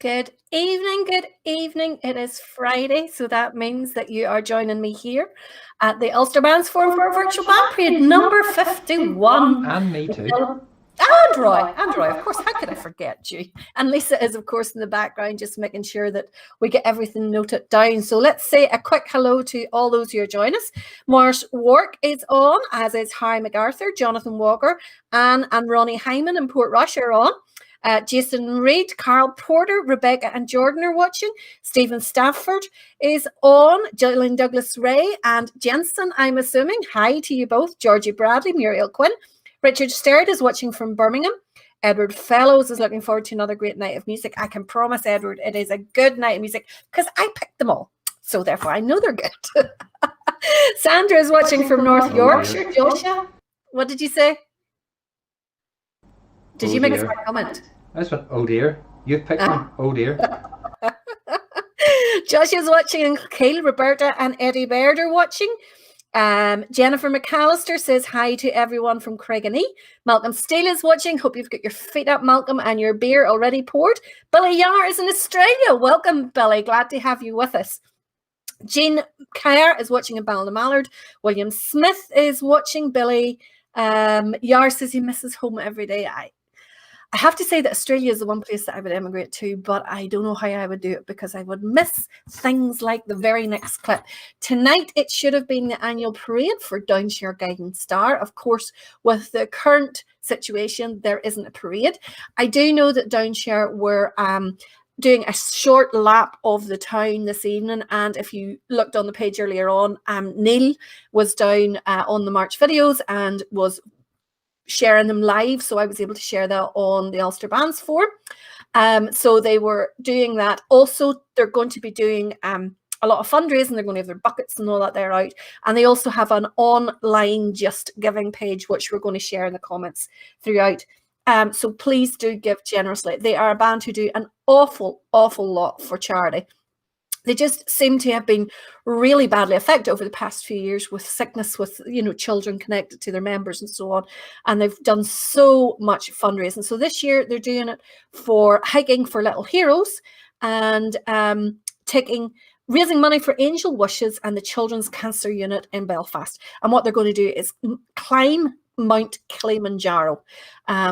Good evening, good evening. It is Friday, so that means that you are joining me here at the Ulster Bands Forum for our virtual band parade number 51. And me too. And Roy, of course, how could I forget you? And Lisa is, of course, in the background, just making sure that we get everything noted down. So let's say a quick hello to all those who are joining us. Marsh Wark is on, as is Harry MacArthur, Jonathan Walker, Anne and Ronnie Hyman in Portrush are on. Jason Reid, Carl Porter, Rebecca and Jordan are watching. Stephen Stafford is on. Gillian Douglas Ray and Jensen, I'm assuming. Hi to you both. Georgie Bradley, Muriel Quinn. Richard Sterrett is watching from Birmingham. Edward Fellows is looking forward to another great night of music. I can promise, Edward, it is a good night of music because I picked them all. So therefore, I know they're good. Sandra is watching from North Yorkshire. Joshua, what did you say? Did you make a smart comment? I just went, oh dear. You've picked them. Oh dear. Joshua's watching. Kale, Roberta and Eddie Baird are watching. Jennifer McAllister says hi to everyone from Craigenee. Malcolm Steele is watching. Hope you've got your feet up, Malcolm, and your beer already poured. Billy Yar is in Australia. Welcome, Billy. Glad to have you with us. Jean Kerr is watching in Ballymallard. William Smith is watching. Billy Yar says he misses home every day. I have to say that Australia is the one place that I would emigrate to, but I don't know how I would do it because I would miss things like the very next clip. Tonight, it should have been the annual parade for Downshire Guiding Star. Of course, with the current situation, there isn't a parade. I do know that Downshire were doing a short lap of the town this evening, and if you looked on the page earlier on, Neil was down on the March videos and was sharing them live, so I was able to share that on the Ulster Bands Forum. So they were doing that. Also, they're going to be doing a lot of fundraising. They're going to have their buckets and all that there out, and they also have an online Just Giving page, which we're going to share in the comments throughout. So please do give generously. They are a band who do an awful lot for charity. They just seem to have been really badly affected over the past few years with sickness, with children connected to their members and so on. And they've done so much fundraising. So this year they're doing it for Hiking for Little Heroes and raising money for Angel Wishes and the Children's Cancer Unit in Belfast. And what they're going to do is climb Mount Kilimanjaro,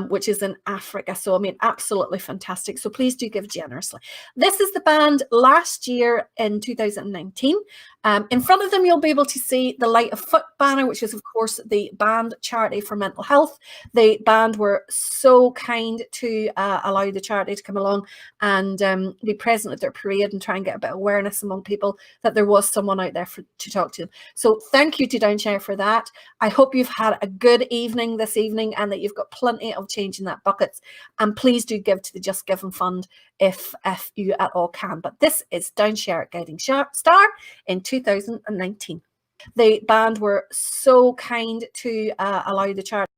which is in Africa. So, I mean, absolutely fantastic. So please do give generously. This is the band last year in 2019. In front of them, you'll be able to see the Light of Foot banner, which is, of course, the band charity for mental health. The band were so kind to allow the charity to come along and be present at their parade and try and get a bit of awareness among people that there was someone out there to talk to them. So thank you to Downshire for that. I hope you've had a good evening this evening and that you've got plenty of change in that buckets. And please do give to the Just Giving Fund if you at all can. But this is Downshire Guiding Star in 2019. The band were so kind to allow the charity.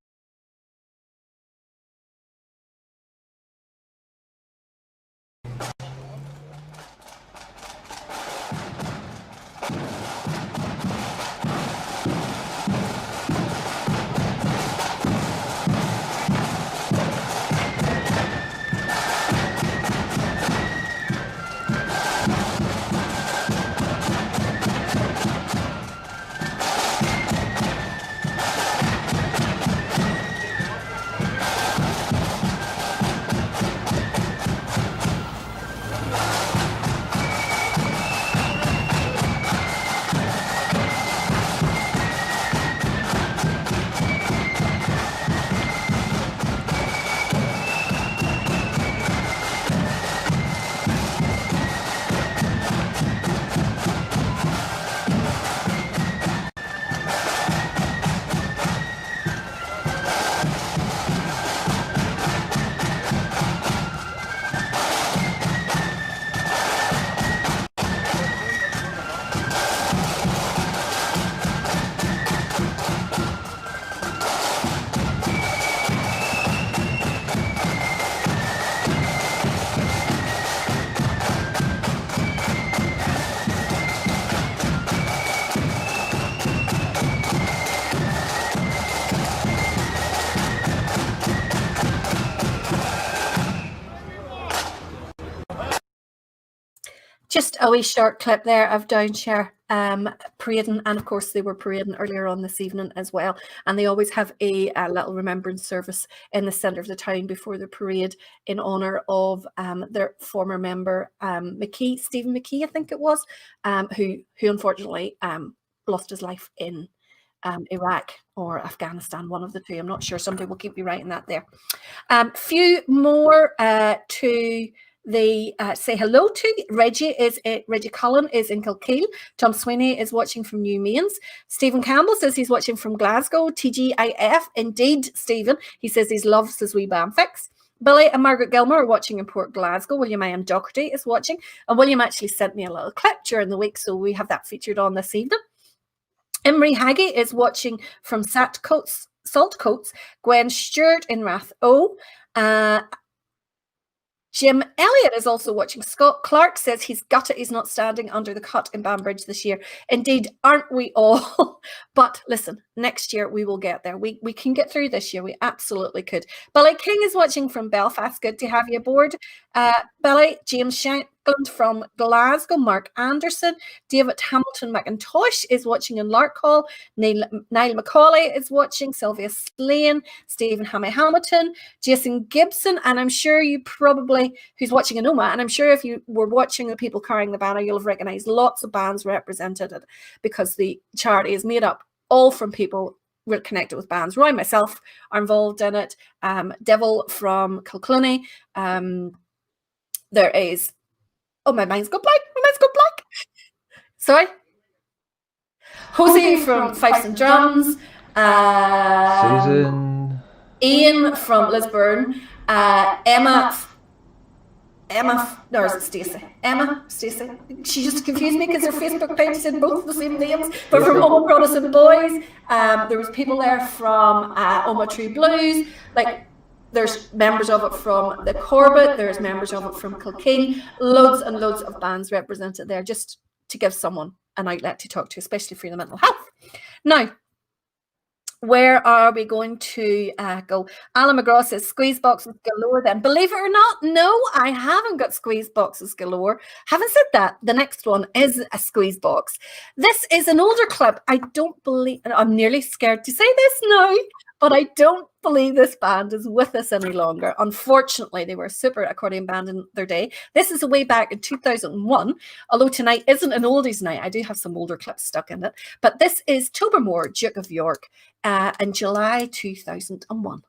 Just a wee short clip there of Downshire parading, and of course they were parading earlier on this evening as well, and they always have a little remembrance service in the centre of the town before the parade in honour of their former member McKee, Stephen McKee I think it was, who unfortunately lost his life in Iraq or Afghanistan, one of the two. I'm not sure. Somebody will keep me right in that there. Few more to say hello to. Reggie Cullen is in Kilkeel. Tom Sweeney is watching from New Mains. Stephen Campbell says he's watching from Glasgow. TGIF, indeed, Stephen. He says he loves his wee bam fix. Billy and Margaret Gilmore are watching in Port Glasgow. William I. M. Doherty is watching. And William actually sent me a little clip during the week, so we have that featured on this evening. Imrie Haggy is watching from Saltcoats. Gwen Stewart in Rath-O. Jim Elliott is also watching. Scott Clark says he's gutted he's not standing under the cut in Banbridge this year. Indeed, aren't we all? But listen, next year we will get there. We can get through this year. We absolutely could. Billy King is watching from Belfast. Good to have you aboard. Billy, James Shankland from Glasgow. Mark Anderson. David Hamilton McIntosh is watching in Larkhall. Niall Macaulay is watching. Sylvia Slane. Stephen Hamilton. Jason Gibson. And I'm sure you probably, who's watching in Oma, and I'm sure if you were watching the people carrying the banner, you'll have recognised lots of bands represented because the charity is made up all from people connected with bands. Roy and myself are involved in it. Devil from Kilclunny. There is, oh, my mind's got blank. Sorry. Jose from Fifes and Drums. Susan. Ian from Lisburn. Emma, no, is it Stacey? Stacey. She just confused me because her Facebook page said both the same names, but from Oma Protestant Boys. There was people there from Oma Tree Blues. Like, there's members of it from the Corbett. There's members of it from Kilkeen. Loads and loads of bands represented there, just to give someone an outlet to talk to, especially for the mental health. Now, where are we going to go? Alan McGraw says squeeze boxes galore then. Believe it or not, no, I haven't got squeeze boxes galore. Having said that, the next one is a squeeze box. This is an older clip. I don't believe, I'm nearly scared to say this now, but I don't believe this band is with us any longer. Unfortunately, they were a super accordion band in their day. This is way back in 2001, although tonight isn't an oldies night. I do have some older clips stuck in it, but this is Tobermoor, Duke of York, in July 2001.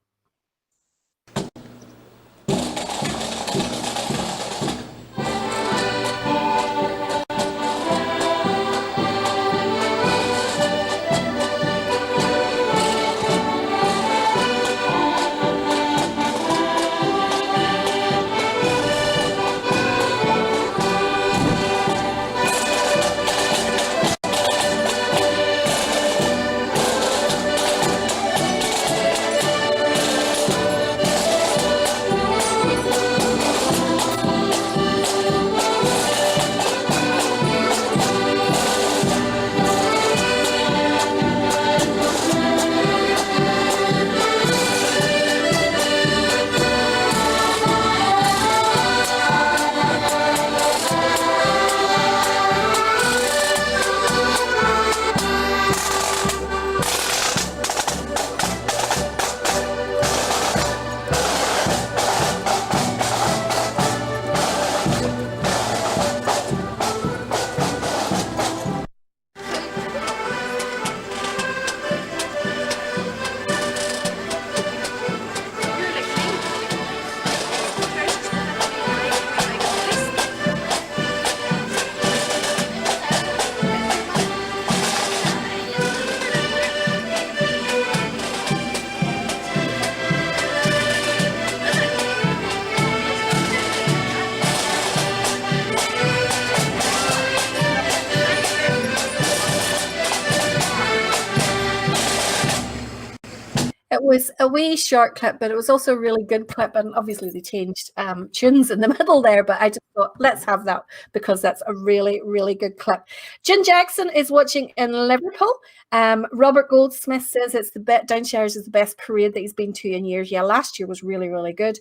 It was a wee short clip, but it was also a really good clip. And obviously they changed tunes in the middle there, but I just thought, let's have that because that's a really, really good clip. Jen Jackson is watching in Liverpool. Robert Goldsmith says it's Downshires is the best parade that he's been to in years. Yeah, last year was really, really good.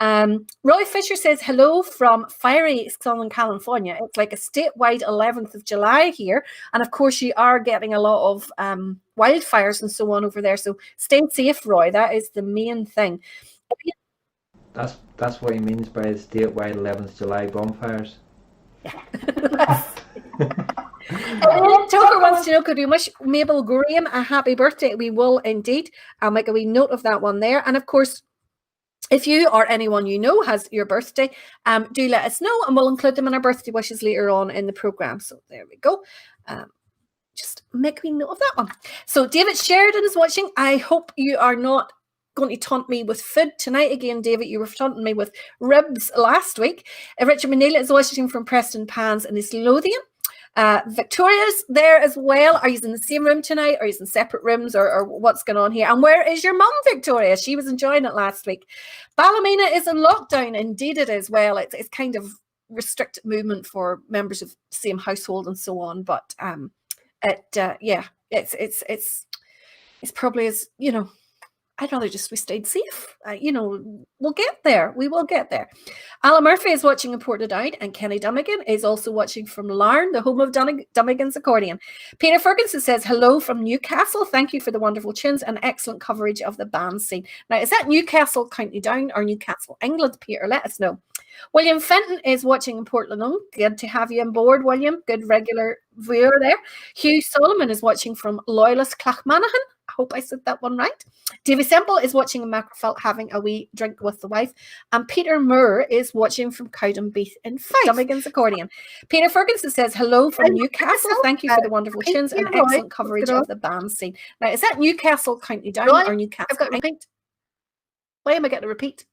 Roy Fisher says, hello from fiery Southern California. It's like a statewide 11th of July here. And of course, you are getting a lot of wildfires and so on over there. So stay safe, Roy. That is the main thing. That's what he means by statewide 11th July bonfires. Tucker wants to know, could we wish Mabel Graham a happy birthday? We will indeed. I'll make a wee note of that one there. And of course, if you or anyone you know has your birthday, do let us know and we'll include them in our birthday wishes later on in the programme. So there we go. Just make me note of that one. So David Sheridan is watching. I hope you are not going to taunt me with food tonight again, David. You were taunting me with ribs last week. Richard Manila is watching from Preston Pans in East Lothian. Victoria's there as well. Are you in the same room tonight? Are you in separate rooms or what's going on here? And where is your mum, Victoria? She was enjoying it last week. Ballymena is in lockdown. Indeed it is. Well, it's kind of restricted movement for members of the same household and so on. But it's probably as, you know, I'd rather just we stayed safe. We'll get there. We will get there. Alan Murphy is watching in Portadown, and Kenny Dummigan is also watching from Larne, the home of Dummigan's accordion. Peter Ferguson says, hello from Newcastle. Thank you for the wonderful tunes and excellent coverage of the band scene. Now, is that Newcastle, County Down, or Newcastle, England, Peter? Let us know. William Fenton is watching in Portland. Good to have you on board, William. Good regular viewer there. Hugh Solomon is watching from Loyalist Clachmanahan. I hope I said that one right. Davy Semple is watching in Macrofelt having a wee drink with the wife. And Peter Moore is watching from Cowdenbeath in Fife. Dummigan's accordion. Peter Ferguson says, hello from Newcastle. Thank you for the wonderful tunes and excellent coverage of the band scene. Now, is that Newcastle, County Down, or Newcastle? I've got to repeat. Why am I getting to repeat?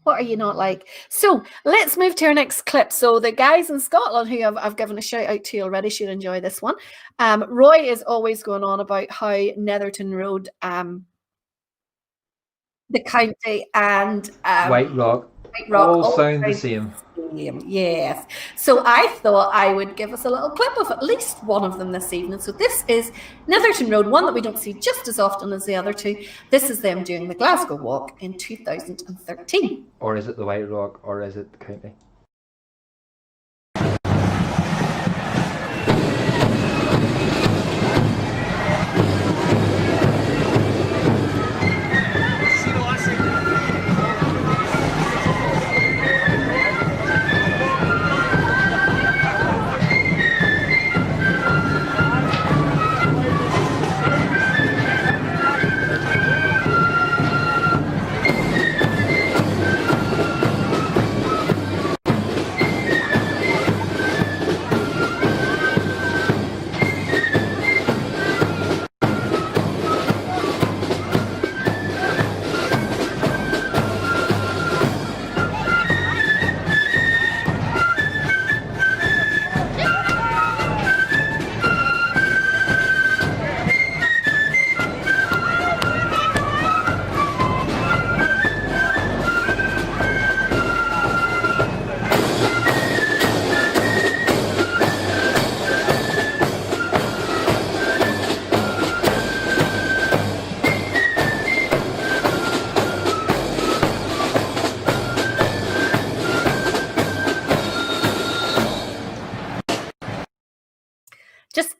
What are you not like? So let's move to our next clip. So the guys in Scotland who I've given a shout out to already should enjoy this one. Roy is always going on about how Netherton Road, the county, and White Rock all sound the same. Yes. So I thought I would give us a little clip of at least one of them this evening. So this is Netherton Road, one that we don't see just as often as the other two. This is them doing the Glasgow Walk in 2013. Or is it the White Rock, or is it the county?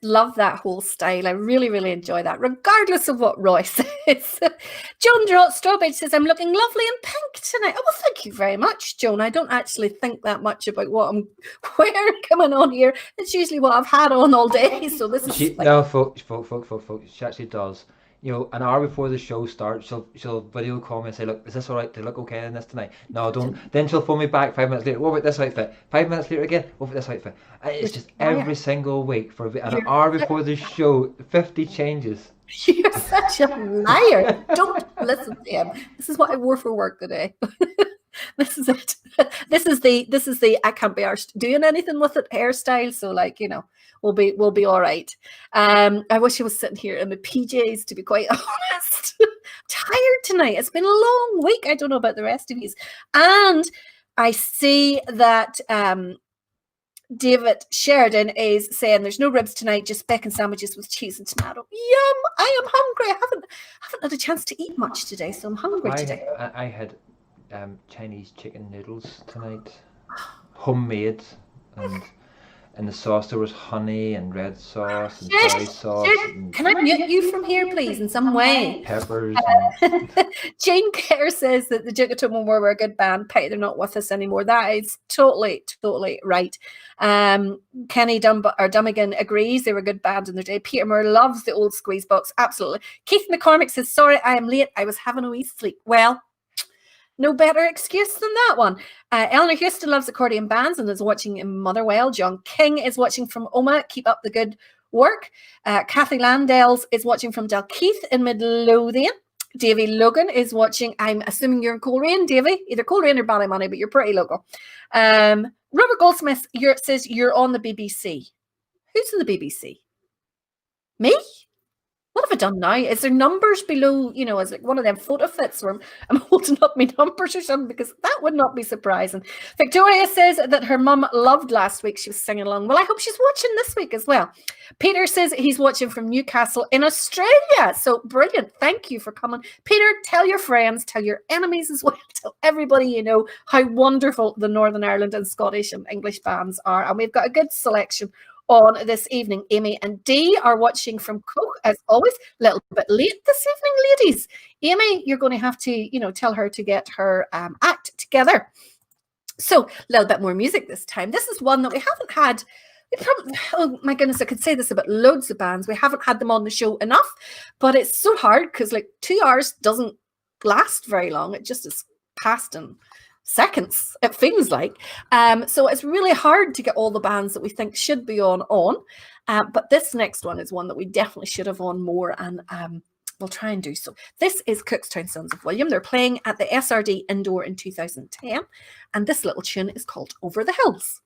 Love that whole style. I really, really enjoy that, regardless of what Roy says. Joan Strawbridge says, I'm looking lovely in pink tonight. Oh, well, thank you very much, Joan. I don't actually think that much about what I'm wearing coming on here. It's usually what I've had on all day. So this is no, folks, she actually does. You know, an hour before the show starts, she'll video call me and say, look, is this all right? Do you look okay in this tonight? No, don't. Then she'll phone me back 5 minutes later. What about this outfit? 5 minutes later again. What about this outfit? It's just every single week for an hour before the show, 50 changes. You're such a liar. Don't listen to him. This is what I wore for work today. This is it. This is the I can't be arsed doing anything with it hairstyle. So like, you know, we'll be all right. I wish I was sitting here in my PJs, to be quite honest. Tired tonight. It's been a long week. I don't know about the rest of you. And I see that David Sheridan is saying there's no ribs tonight, just bacon sandwiches with cheese and tomato. Yum! I am hungry. I haven't had a chance to eat much today, so I'm hungry today. I had Chinese chicken noodles tonight, homemade, and the sauce there was honey and red sauce and soy sauce. And can I mute you from here, please, in some way? Peppers. Jane Kerr says that the Duke of Tumblr were a good band. Pity they're not with us anymore. That is totally right. Kenny Dummigan agrees they were a good band in their day. Peter Moore loves the old squeeze box. Absolutely. Keith McCormick says, sorry, I am late. I was having a wee sleep. Well, no better excuse than that one. Eleanor Houston loves accordion bands and is watching in Motherwell. John King is watching from Oma. Keep up the good work. Kathy Landales is watching from Dalkeith in Midlothian. Davy Logan is watching. I'm assuming you're in Coleraine, Davy. Either Coleraine or Ballymoney, but you're pretty local. Robert Goldsmith says you're on the BBC. Who's in the BBC? Me? What have I done now? Is there numbers below, is like one of them photo fits where I'm holding up my numbers or something? Because that would not be surprising. Victoria says that her mum loved last week. She was singing along. Well, I hope she's watching this week as well. Peter says he's watching from Newcastle in Australia. So brilliant. Thank you for coming. Peter, tell your friends, tell your enemies as well. Tell everybody you know how wonderful the Northern Ireland and Scottish and English bands are. And we've got a good selection on this evening. Amy and Dee are watching from Coke, as always. A little bit late this evening, ladies. Amy, you're going to have to, tell her to get her act together. So a little bit more music this time. This is one that we haven't had. Oh my goodness, I could say this about loads of bands. We haven't had them on the show enough, but it's so hard because 2 hours doesn't last very long. It just is past in seconds, it feels like. So it's really hard to get all the bands that we think should be on. But this next one is one that we definitely should have on more, and we'll try and do so. This is Cookstown Sons of William. They're playing at the SRD Indoor in 2010, and this little tune is called Over the Hills.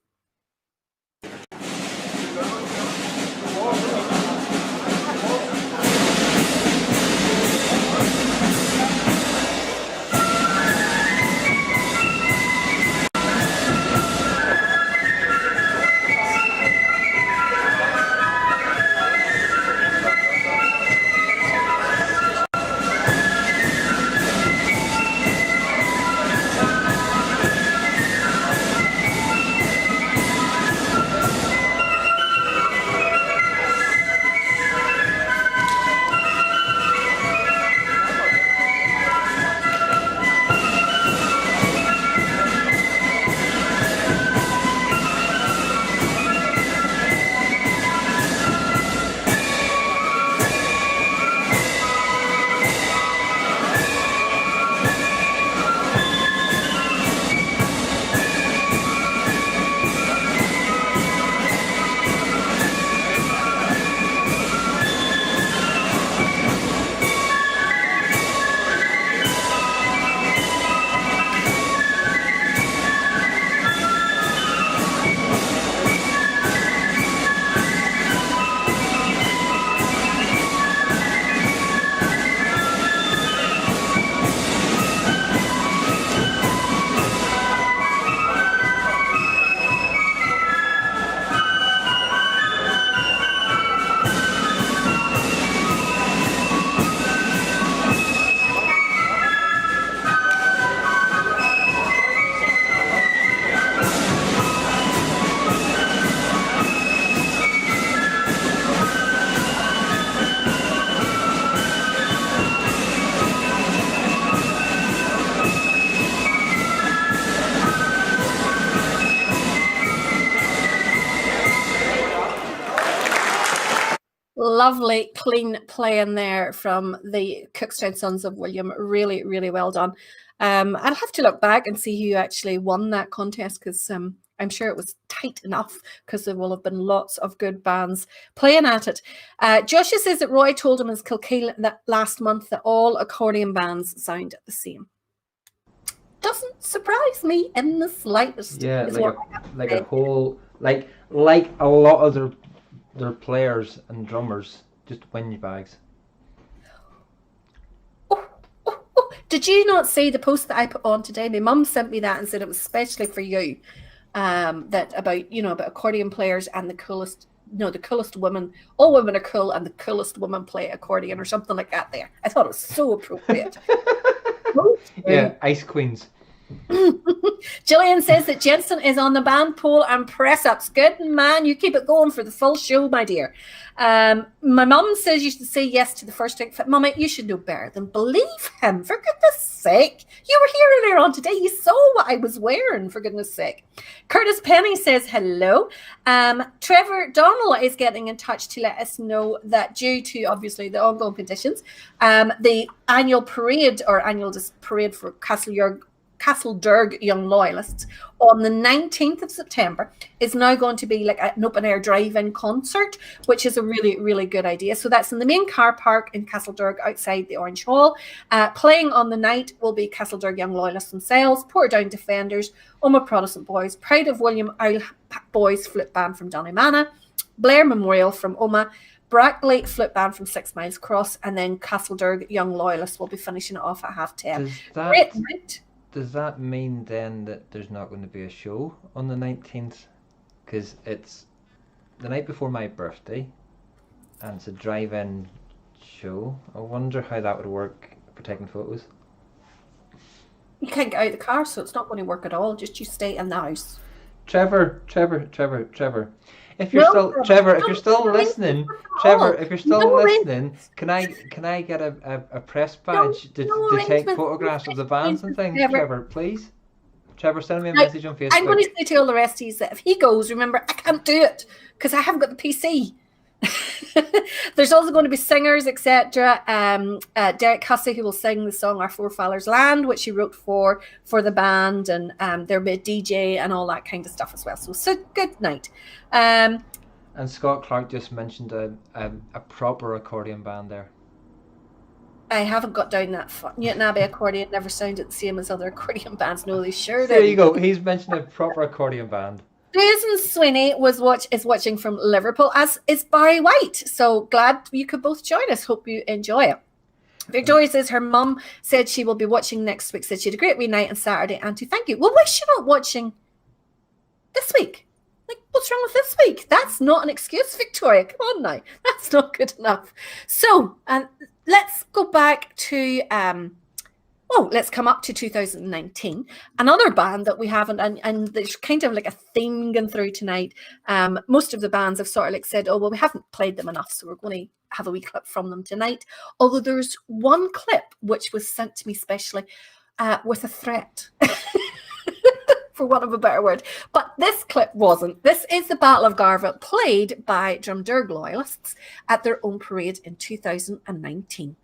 Lovely, clean playing there from the Cookstown Sons of William. Really, really well done. I'll have to look back and see who actually won that contest, because I'm sure it was tight enough, because there will have been lots of good bands playing at it. Joshua says that Roy told him in Kilkeel that last month that all accordion bands sound the same. Doesn't surprise me in the slightest. Yeah, like a lot of their players and drummers just whinge bags. Oh, did you not see the post that I put on today? My mum sent me that and said it was especially for you. that about accordion players and the coolest women. All women are cool, and the coolest women play accordion or something like that. There, I thought it was so appropriate. Yeah, Ice Queens. Gillian says that Jensen is on the band pole and press ups. Good man, you keep it going for the full show, my dear. My mum says you should say yes to the first outfit. Mummy, you should know better than believe him, for goodness sake. You were here earlier on today. You saw what I was wearing, for goodness sake. Curtis Penny says hello. Trevor Donnell is getting in touch to let us know that due to obviously the ongoing conditions, the annual parade for Castlederg Young Loyalists on the 19th of September is now going to be like an open air drive-in concert, which is a really, really good idea. So that's in the main car park in Castlederg outside the Orange Hall. Playing on the night will be Castlederg Young Loyalists themselves, Portadown Defenders, Omagh Protestant Boys, Pride of William Owl Boys Flute Band from Doneymana, Blair Memorial from Omagh, Brackley Flute Band from 6 Miles Cross, and then Castlederg Young Loyalists will be finishing it off at 10:30. Great night. Does that mean then that there's not going to be a show on the 19th? Because it's the night before my birthday and it's a drive-in show. I wonder how that would work for taking photos. You can't get out of the car, so it's not going to work at all. Just you stay in the house. Trevor. If you're still listening, can I get a press badge to take photographs of the bands and things, Trevor, please? Trevor, send me a message on Facebook. I'm going to say to all the rest of you that if he goes, remember, I can't do it because I haven't got the PC. There's also going to be singers, etc. Derek Hussey, who will sing the song "Our Forefathers' Land," which he wrote for the band, and there'll be a DJ and all that kind of stuff as well. So good night. And Scott Clark just mentioned a proper accordion band there. I haven't got down that far. Newton Abbey accordion never sounded the same as other accordion bands. No, they sure There you go. He's mentioned a proper accordion band. Susan Sweeney is watching from Liverpool, as is Barry White. So glad you could both join us. Hope you enjoy it. Victoria says her mum said she will be watching next week. Said she had a great wee night on Saturday. Auntie, thank you. Well, why is she not watching this week? Like, what's wrong with this week? That's not an excuse, Victoria. Come on now. That's not good enough. So let's go back to let's come up to 2019. Another band that we haven't, and there's kind of like a theme going through tonight. Most of the bands have sort of like said, oh, well, we haven't played them enough, so we're going to have a wee clip from them tonight. Although there's one clip which was sent to me specially with a threat, for want of a better word. But this clip wasn't. This is the Battle of Garva, played by Drumderg Loyalists at their own parade in 2019.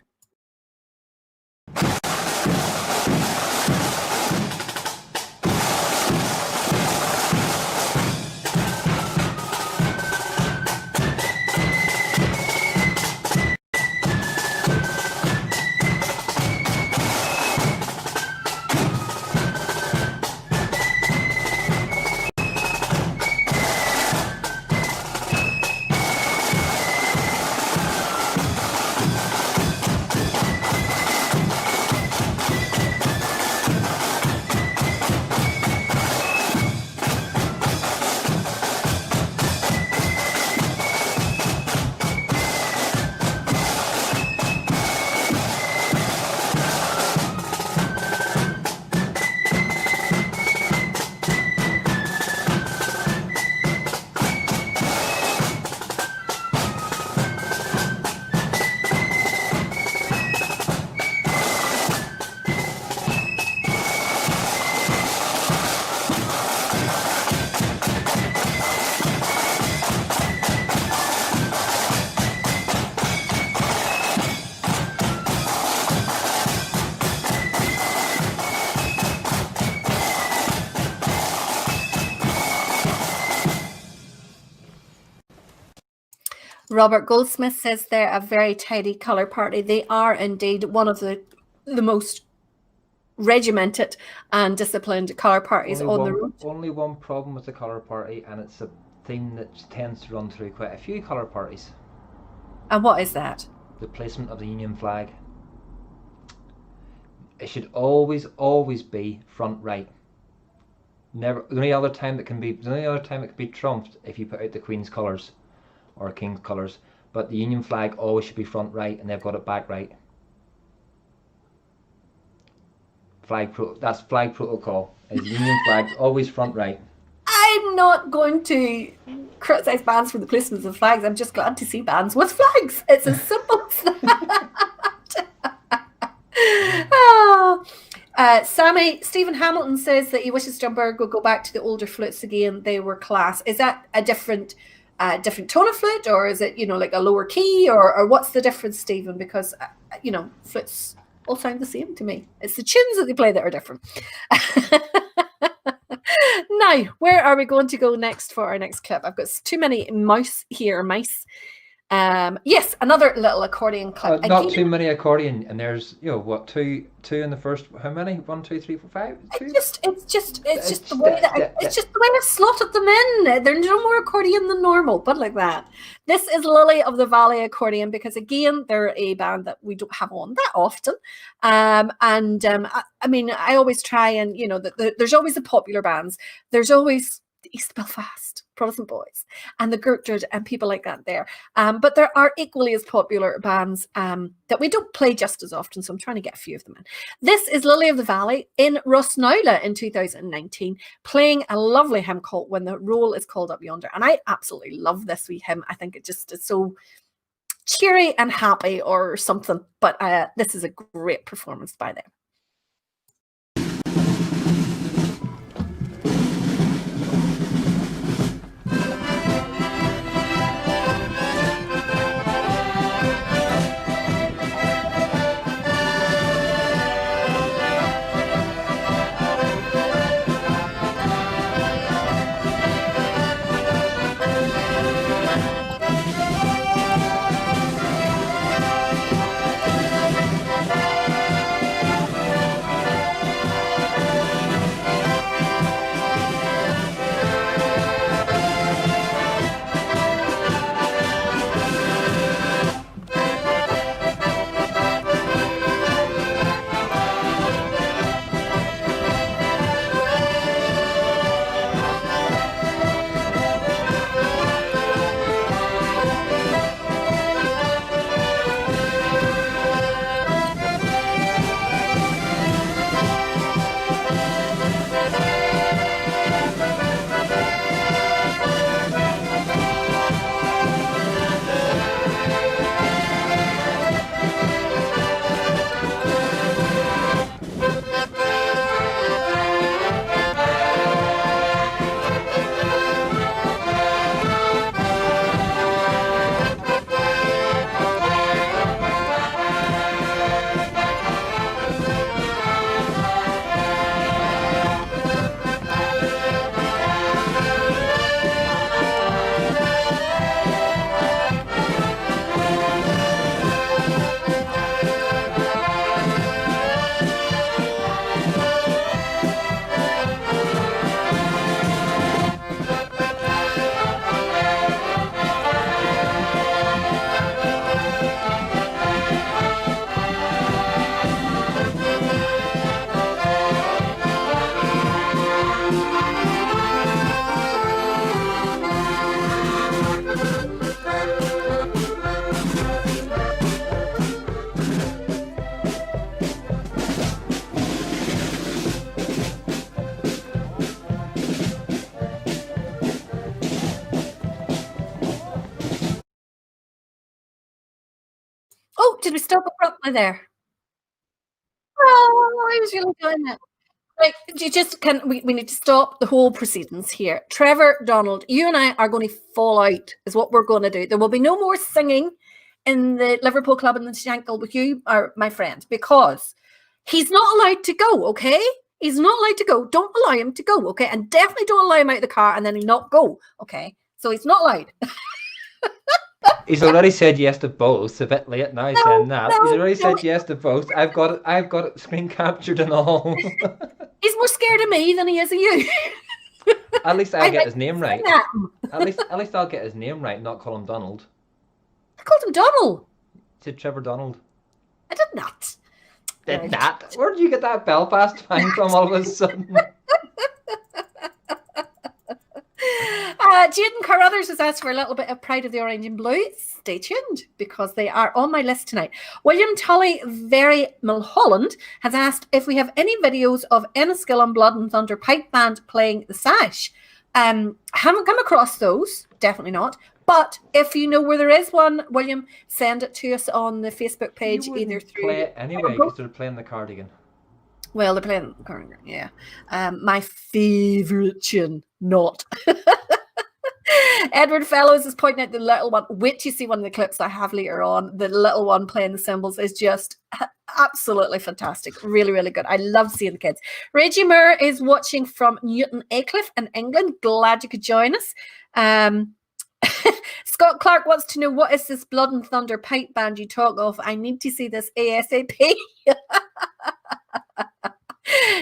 Robert Goldsmith says they're a very tidy colour party. They are indeed one of the most regimented and disciplined colour parties on the road. Only one problem with the colour party, and it's a theme that tends to run through quite a few colour parties. And what is that? The placement of the Union flag. It should always be front right. Never. The only other time it can be trumped if you put out the Queen's colours or King's colours. But the Union flag always should be front right, and they've got it back right. That's flag protocol. Is Union flag always front right? I'm not going to criticise bands for the placement of flags. I'm just glad to see bands with flags. It's as simple as that. Oh. Stephen Hamilton says that he wishes Dunburg would go back to the older flutes again. They were class. Is that a different tone of flute, or is it, like a lower key, or what's the difference, Stephen? Because, flutes all sound the same to me. It's the tunes that they play that are different. Now, where are we going to go next for our next clip? I've got too many mice here, mice. Yes, another little accordion clip. Not too many accordion, and there's two in the first. How many? 1, 2, 3, 4, 5. Two? It's just the way that it's just the way I've slotted them in. There's no more accordion than normal, but like that. This is Lily of the Valley Accordion, because again, they're a band that we don't have on that often. I mean, I always try and there's always the popular bands. There's always East Belfast, Protestant Boys, and the Gertrude and people like that there. But there are equally as popular bands that we don't play just as often, so I'm trying to get a few of them in. This is Lily of the Valley in Rosnowla in 2019, playing a lovely hymn called When the Roll is Called Up Yonder. And I absolutely love this wee hymn. I think it's so cheery and happy or something. But this is a great performance by them. Oh, did we stop abruptly there? Oh, I was really enjoying that. Right, we need to stop the whole proceedings here. Trevor, Donald, you and I are going to fall out, is what we're going to do. There will be no more singing in the Liverpool Club in the Shankill with you, my friend, because he's not allowed to go, okay? He's not allowed to go. Don't allow him to go, okay? And definitely don't allow him out of the car and then he not go, okay? So he's not allowed. He's already said yes to both. It's a bit late now saying that. He's already said yes to both. I've got it screen captured and all. He's more scared of me than he is of you. At least I'll get his name right. At least I'll get his name right, not call him Donald. I called him Donald. You said Trevor Donald. I did not. Did not? Where did you get that Belfast twang from all of a sudden? Jaden Carruthers has asked for a little bit of Pride of the Orange and Blue. Stay tuned because they are on my list tonight. William Tully Very Mulholland has asked if we have any videos of Enniskill and Blood and Thunder Pipe Band playing the sash. Haven't come across those, definitely not. But if you know where there is one, William, send it to us on the Facebook page. You either through play it anyway because they're playing the cardigan. Well, they're playing the cardigan, yeah. My favourite tune, not. Edward Fellows is pointing out the little one. Wait till you see one of the clips I have later on. The little one playing the cymbals is just absolutely fantastic. Really, really good. I love seeing the kids. Reggie Moore is watching from Newton Aycliffe in England. Glad you could join us. Scott Clark wants to know, what is this Blood and Thunder pipe band you talk of? I need to see this ASAP.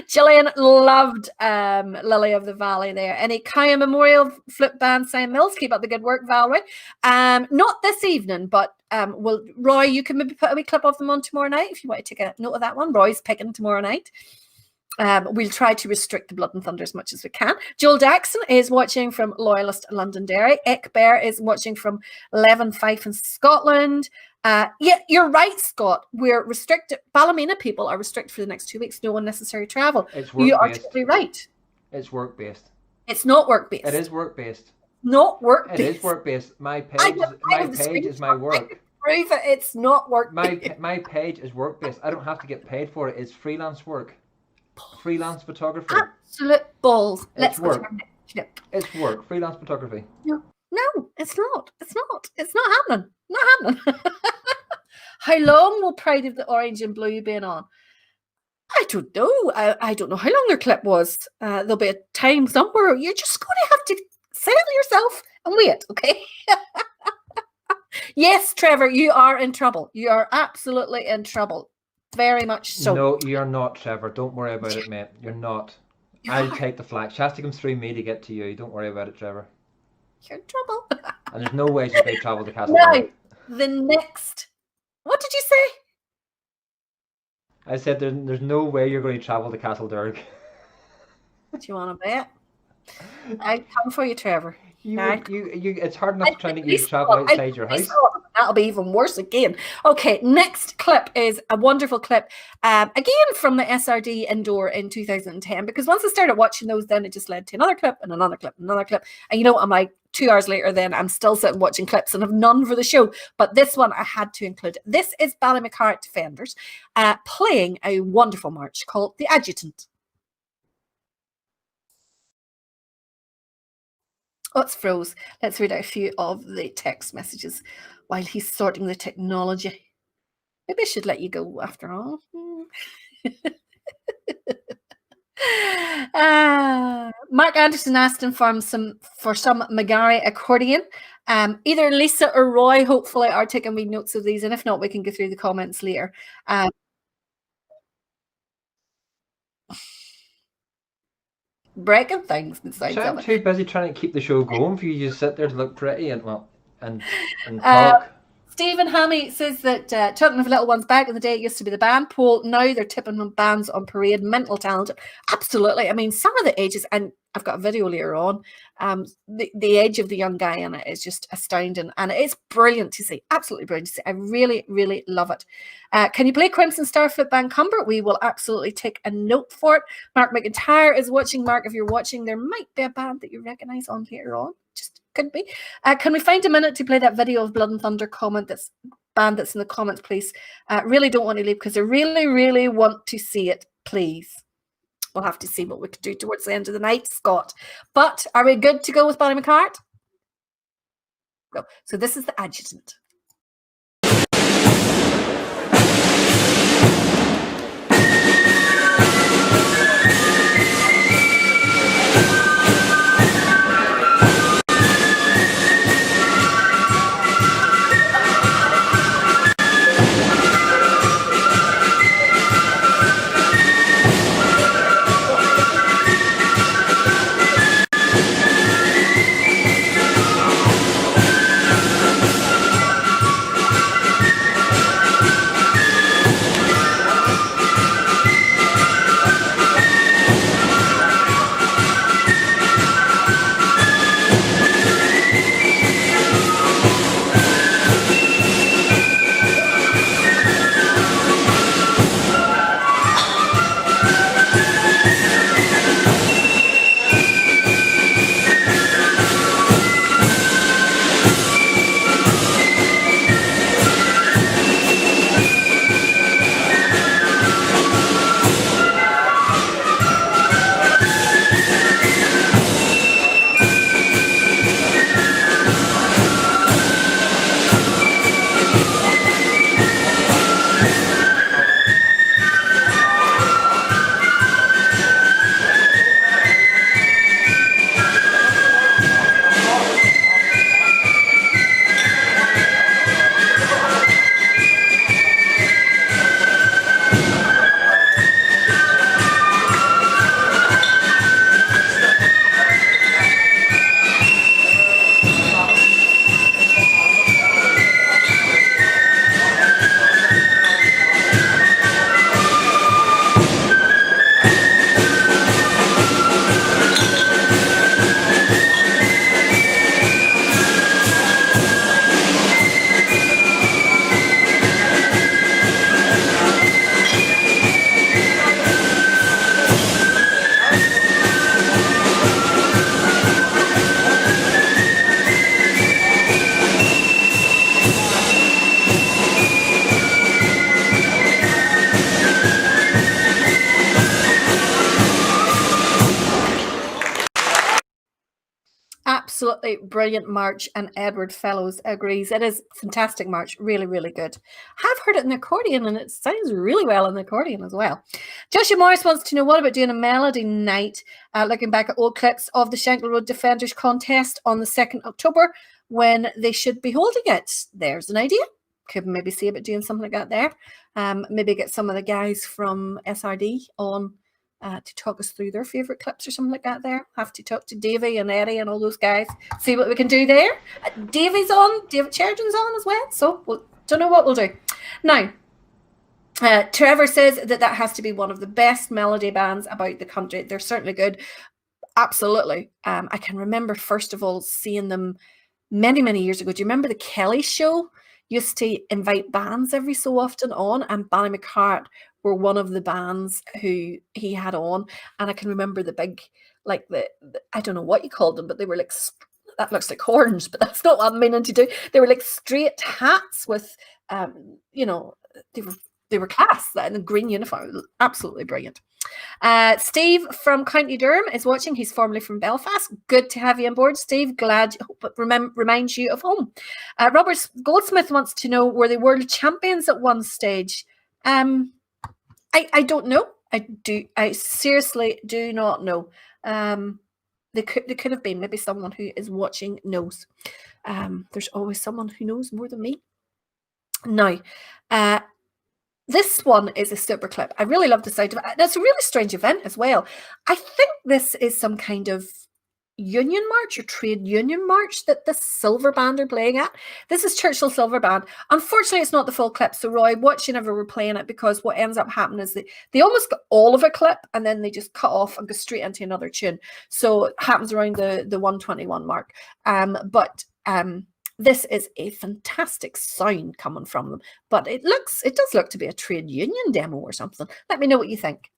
Gillian loved Lily of the Valley there. Any Kaya Memorial Flip Band, Sam Mills? Keep up the good work, Valerie. Not this evening, but Roy, you can maybe put a wee clip of them on tomorrow night if you want to take a note of that one. Roy's picking tomorrow night. We'll try to restrict the Blood and Thunder as much as we can. Joel Jackson is watching from Loyalist Londonderry. Eck Bear is watching from Leven Fife in Scotland. Yeah, you're right, Scott. We're restricted. Ballymena people are restricted for the next 2 weeks. No unnecessary travel. You are totally right. It's work-based. It's not work-based. It is work-based. Not work-based. It is work-based. My page is my work. Prove it. It's not work-based. My page is work-based. I don't have to get paid for it. It's freelance work. Freelance photography. Absolute balls. Let's work. It's work. Freelance photography. No, it's not. It's not. It's not happening. Not happening. How long will Pride of the Orange and Blue be on? I don't know. I don't know how long their clip was. There'll be a time somewhere. You're just going to have to settle yourself and wait, okay? Yes, Trevor, you are in trouble. You are absolutely in trouble. Very much so. No, you're not, Trevor. Don't worry about it, mate. You're not. I'll take the flak. Shasta comes through me to get to you. Don't worry about it, Trevor. You're in trouble. And there's no way she's going to travel to Castle. Now, the next... What did you say? I said there's no way you're going to travel to Castledurg. Do you want to bet? I'd come for you, Trevor. It's hard enough trying to get you to travel outside your house. That'll be even worse again. Okay, next clip is a wonderful clip, again from the SRD indoor in 2010, because once I started watching those, then it just led to another clip and another clip and another clip. And you know, I'm like 2 hours later, then I'm still sitting watching clips and have none for the show. But this one I had to include. This is Ballymacart Defenders playing a wonderful march called The Adjutant. Oh, it's froze. Let's read out a few of the text messages while he's sorting the technology. Maybe I should let you go after all. Mark Anderson asked him for some Magari accordion. Either Lisa or Roy, hopefully, are taking me notes of these, and if not, we can go through the comments later. Breaking things inside. So I'm too busy trying to keep the show going for you to just sit there to look pretty and talk. Stephen Hammy says that talking of little ones, back in the day it used to be the band pool. Now they're tipping on bands on parade. Mental talent. Absolutely. I mean, some of the ages, and I've got a video later on, the age of the young guy in it is just astounding. And it's brilliant to see. Absolutely brilliant to see. I really, really love it. Can you play Crimson Star Flip Band Cumber? We will absolutely take a note for it. Mark McIntyre is watching. Mark, if you're watching, there might be a band that you recognise on later on. Just could be. Can we find a minute to play that video of Blood and Thunder band that's in the comments, please? Really don't want to leave because I really, really want to see it, please. We'll have to see what we can do towards the end of the night, Scott. But are we good to go with Ballymacart? Go. So this is The Adjutant. absolutely brilliant march, and Edward Fellows agrees. It is a fantastic march, really, really good. Have heard it in the accordion, and it sounds really well in the accordion as well. Joshua Morris wants to know, what about doing a melody night, looking back at old clips of the Shankill Road Defenders contest on the 2nd October when they should be holding it? There's an idea. Could maybe see about doing something like that there. Maybe get some of the guys from SRD on to talk us through their favourite clips or something like that there. Have to talk to Davey and Eddie and all those guys, see what we can do there. Davey's on, David Sheridan's on as well, so we'll don't know what we'll do. Now, Trevor says that has to be one of the best melody bands about the country. They're certainly good. Absolutely. I can remember, first of all, seeing them many, many years ago. Do you remember the Kelly show? Used to invite bands every so often on, and Ballymacart were one of the bands who he had on. And I can remember the big, like the I don't know what you called them, but they were like, that looks like horns, but that's not what I'm meaning to do. They were like straight hats with, they were class, in a green uniform. Absolutely brilliant. Steve from County Durham is watching. He's formerly from Belfast. Good to have you on board, Steve. Glad. Hope it reminds you of home. Robert Goldsmith wants to know, were they world champions at one stage? I don't know. I seriously do not know. They could have been. Maybe someone who is watching knows. There's always someone who knows more than me. Now, this one is a super clip. I really love the sound of it. It's a really strange event as well. I think this is some kind of union march or trade union march that the Silver Band are playing at. This is Churchill Silver Band. Unfortunately, it's not the full clip. So Roy, watch whenever we're playing it, because what ends up happening is they almost got all of a clip and then they just cut off and go straight into another tune. So it happens around the 121 mark. This is a fantastic sound coming from them, but it does look to be a trade union demo or something. Let me know what you think.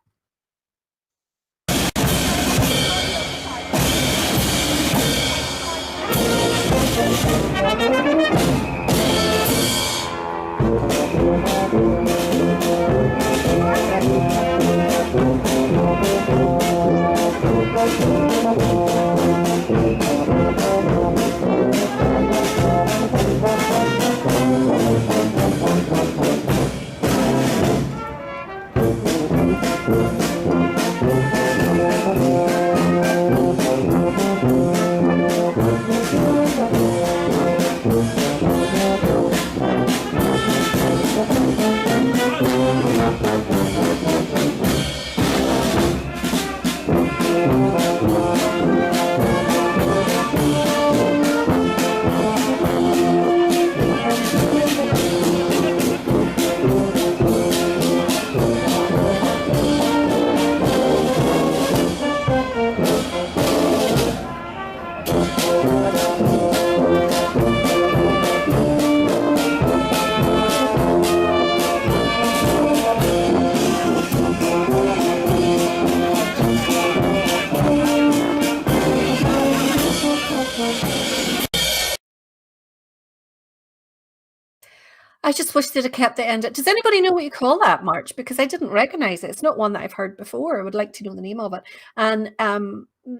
I just wish they'd have kept the end. Does anybody know what you call that march? Because I didn't recognize it. It's not one that I've heard before. I would like to know the name of it. And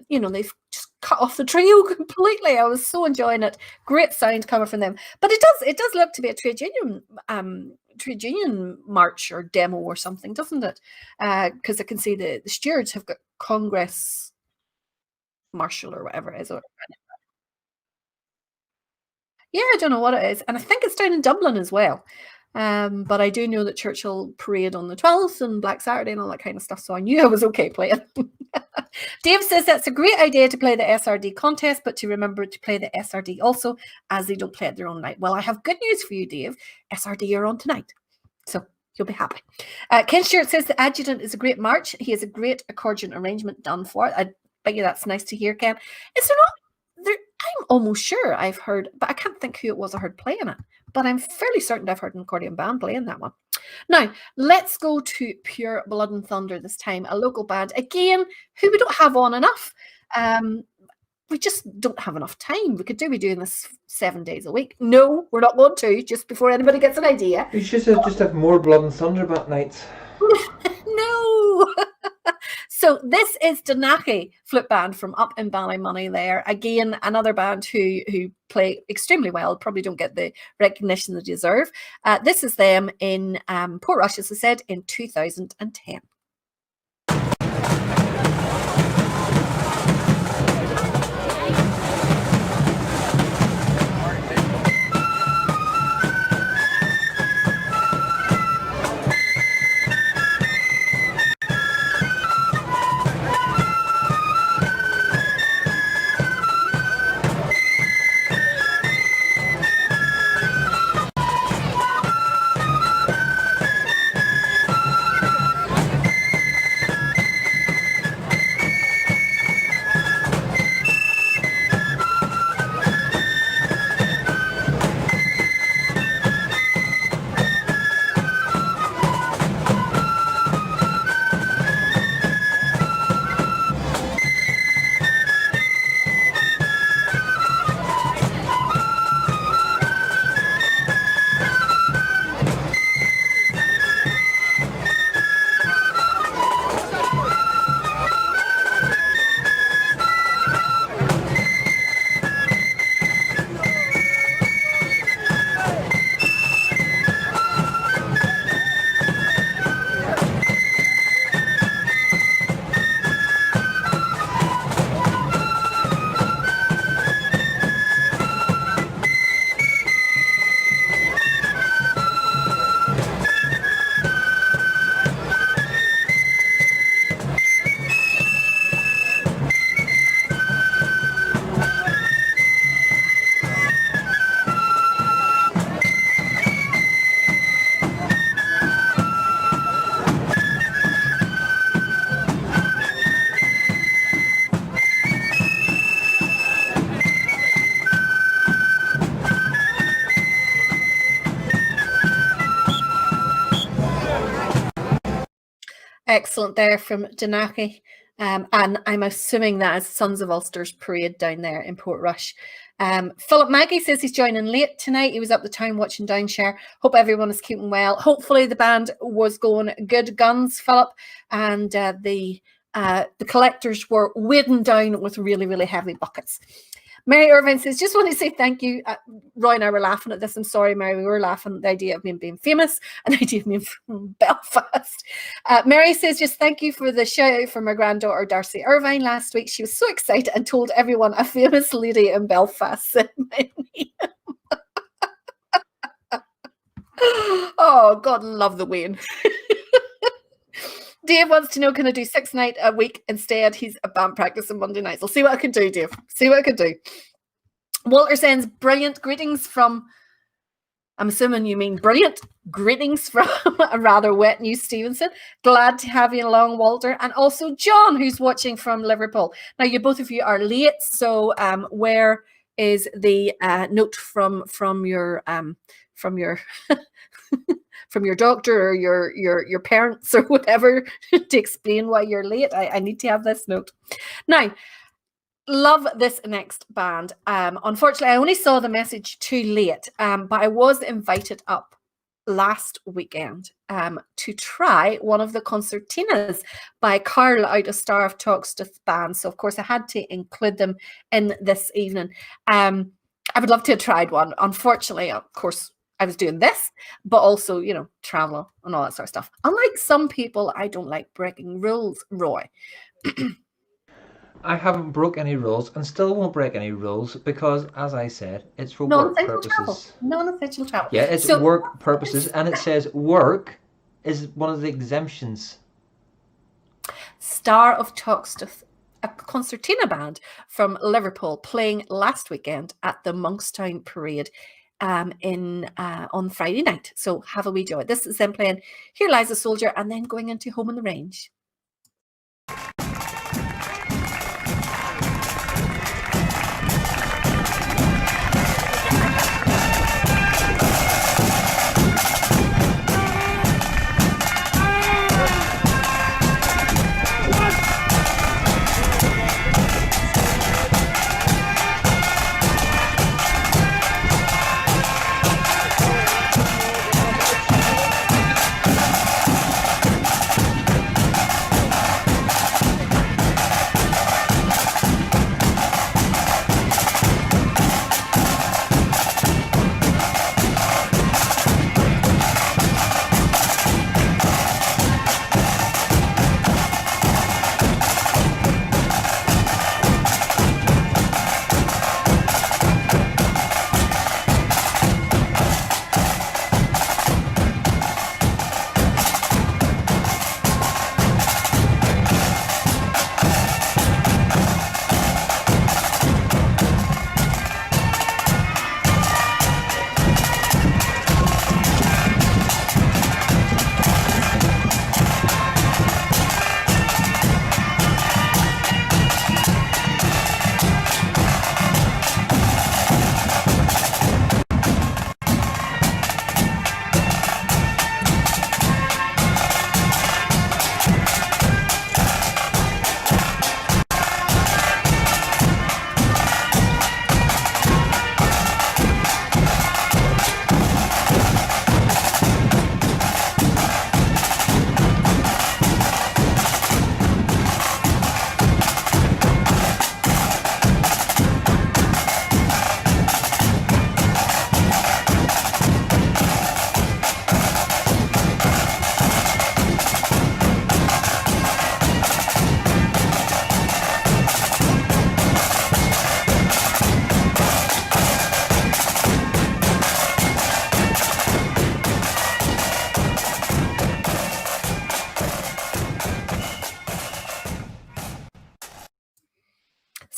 they've just cut off the trio completely. I was so enjoying it. Great sound coming from them. But it does look to be a trade union march or demo or something, doesn't it? Because I can see the stewards have got Congress Marshal or whatever it is. Yeah, I don't know what it is. And I think it's down in Dublin as well. But I do know that Churchill parade on the 12th and Black Saturday and all that kind of stuff. So I knew I was okay playing. Dave says that's a great idea to play the SRD contest, but to remember to play the SRD also, as they don't play at their own night. Well, I have good news for you, Dave. SRD are on tonight. So you'll be happy. Ken Stewart says the Adjutant is a great march. He has a great accordion arrangement done for it. I bet you that's nice to hear, Ken. Is there not? I'm almost sure I've heard, but I can't think who it was I heard playing it. But I'm fairly certain I've heard an accordion band playing that one. Now, let's go to Pure Blood and Thunder this time, a local band, again, who we don't have on enough. We just don't have enough time. We could be doing this 7 days a week. No, we're not going to, just before anybody gets an idea. We should just have more Blood and Thunder nights. No. So this is Danaki Flute Band from up in Ballymoney there. Again, another band who play extremely well, probably don't get the recognition they deserve. This is them in Portrush, as I said, in 2010. Excellent there from Danaki. And I'm assuming that is Sons of Ulster's parade down there in Portrush. Philip Maggie says he's joining late tonight. He was up the town watching Downshire. Hope everyone is keeping well. Hopefully the band was going good guns, Philip. And the collectors were weighing down with really, really heavy buckets. Mary Irvine says, just want to say thank you. Roy and I were laughing at this. I'm sorry, Mary. We were laughing at the idea of me being famous and the idea of me from Belfast. Mary says, just thank you for the shout out for my granddaughter, Darcy Irvine, last week. She was so excited and told everyone a famous lady in Belfast said my name. Oh, God, love the Wayne. Dave wants to know, can I do 6 nights a week instead? He's a band practice on Monday nights. I'll see what I can do, Dave. See what I can do. Walter sends brilliant greetings from, I'm assuming you mean brilliant, greetings from a rather wet New Stevenson. Glad to have you along, Walter. And also John, who's watching from Liverpool. Now, you both of you are late, so where is the note from your from your doctor or your parents or whatever to explain why you're late? I need to have this note. Now, love this next band. Unfortunately, I only saw the message too late, but I was invited up last weekend to try one of the concertinas by Carl out of Star of Toxteth band. So, of course, I had to include them in this evening. I would love to have tried one. Unfortunately, of course, I was doing this, but also, you know, travel and all that sort of stuff. Unlike some people, I don't like breaking rules, Roy. I haven't broke any rules and still won't break any rules because, as I said, it's for work purposes. Non-essential travel. Yeah, it's work purposes, and it says work is one of the exemptions. Star of Toxteth, a concertina band from Liverpool, playing last weekend at the Monkstown Parade on Friday night. So have a wee joy. This is them playing Here Lies a Soldier and then going into Home on the Range.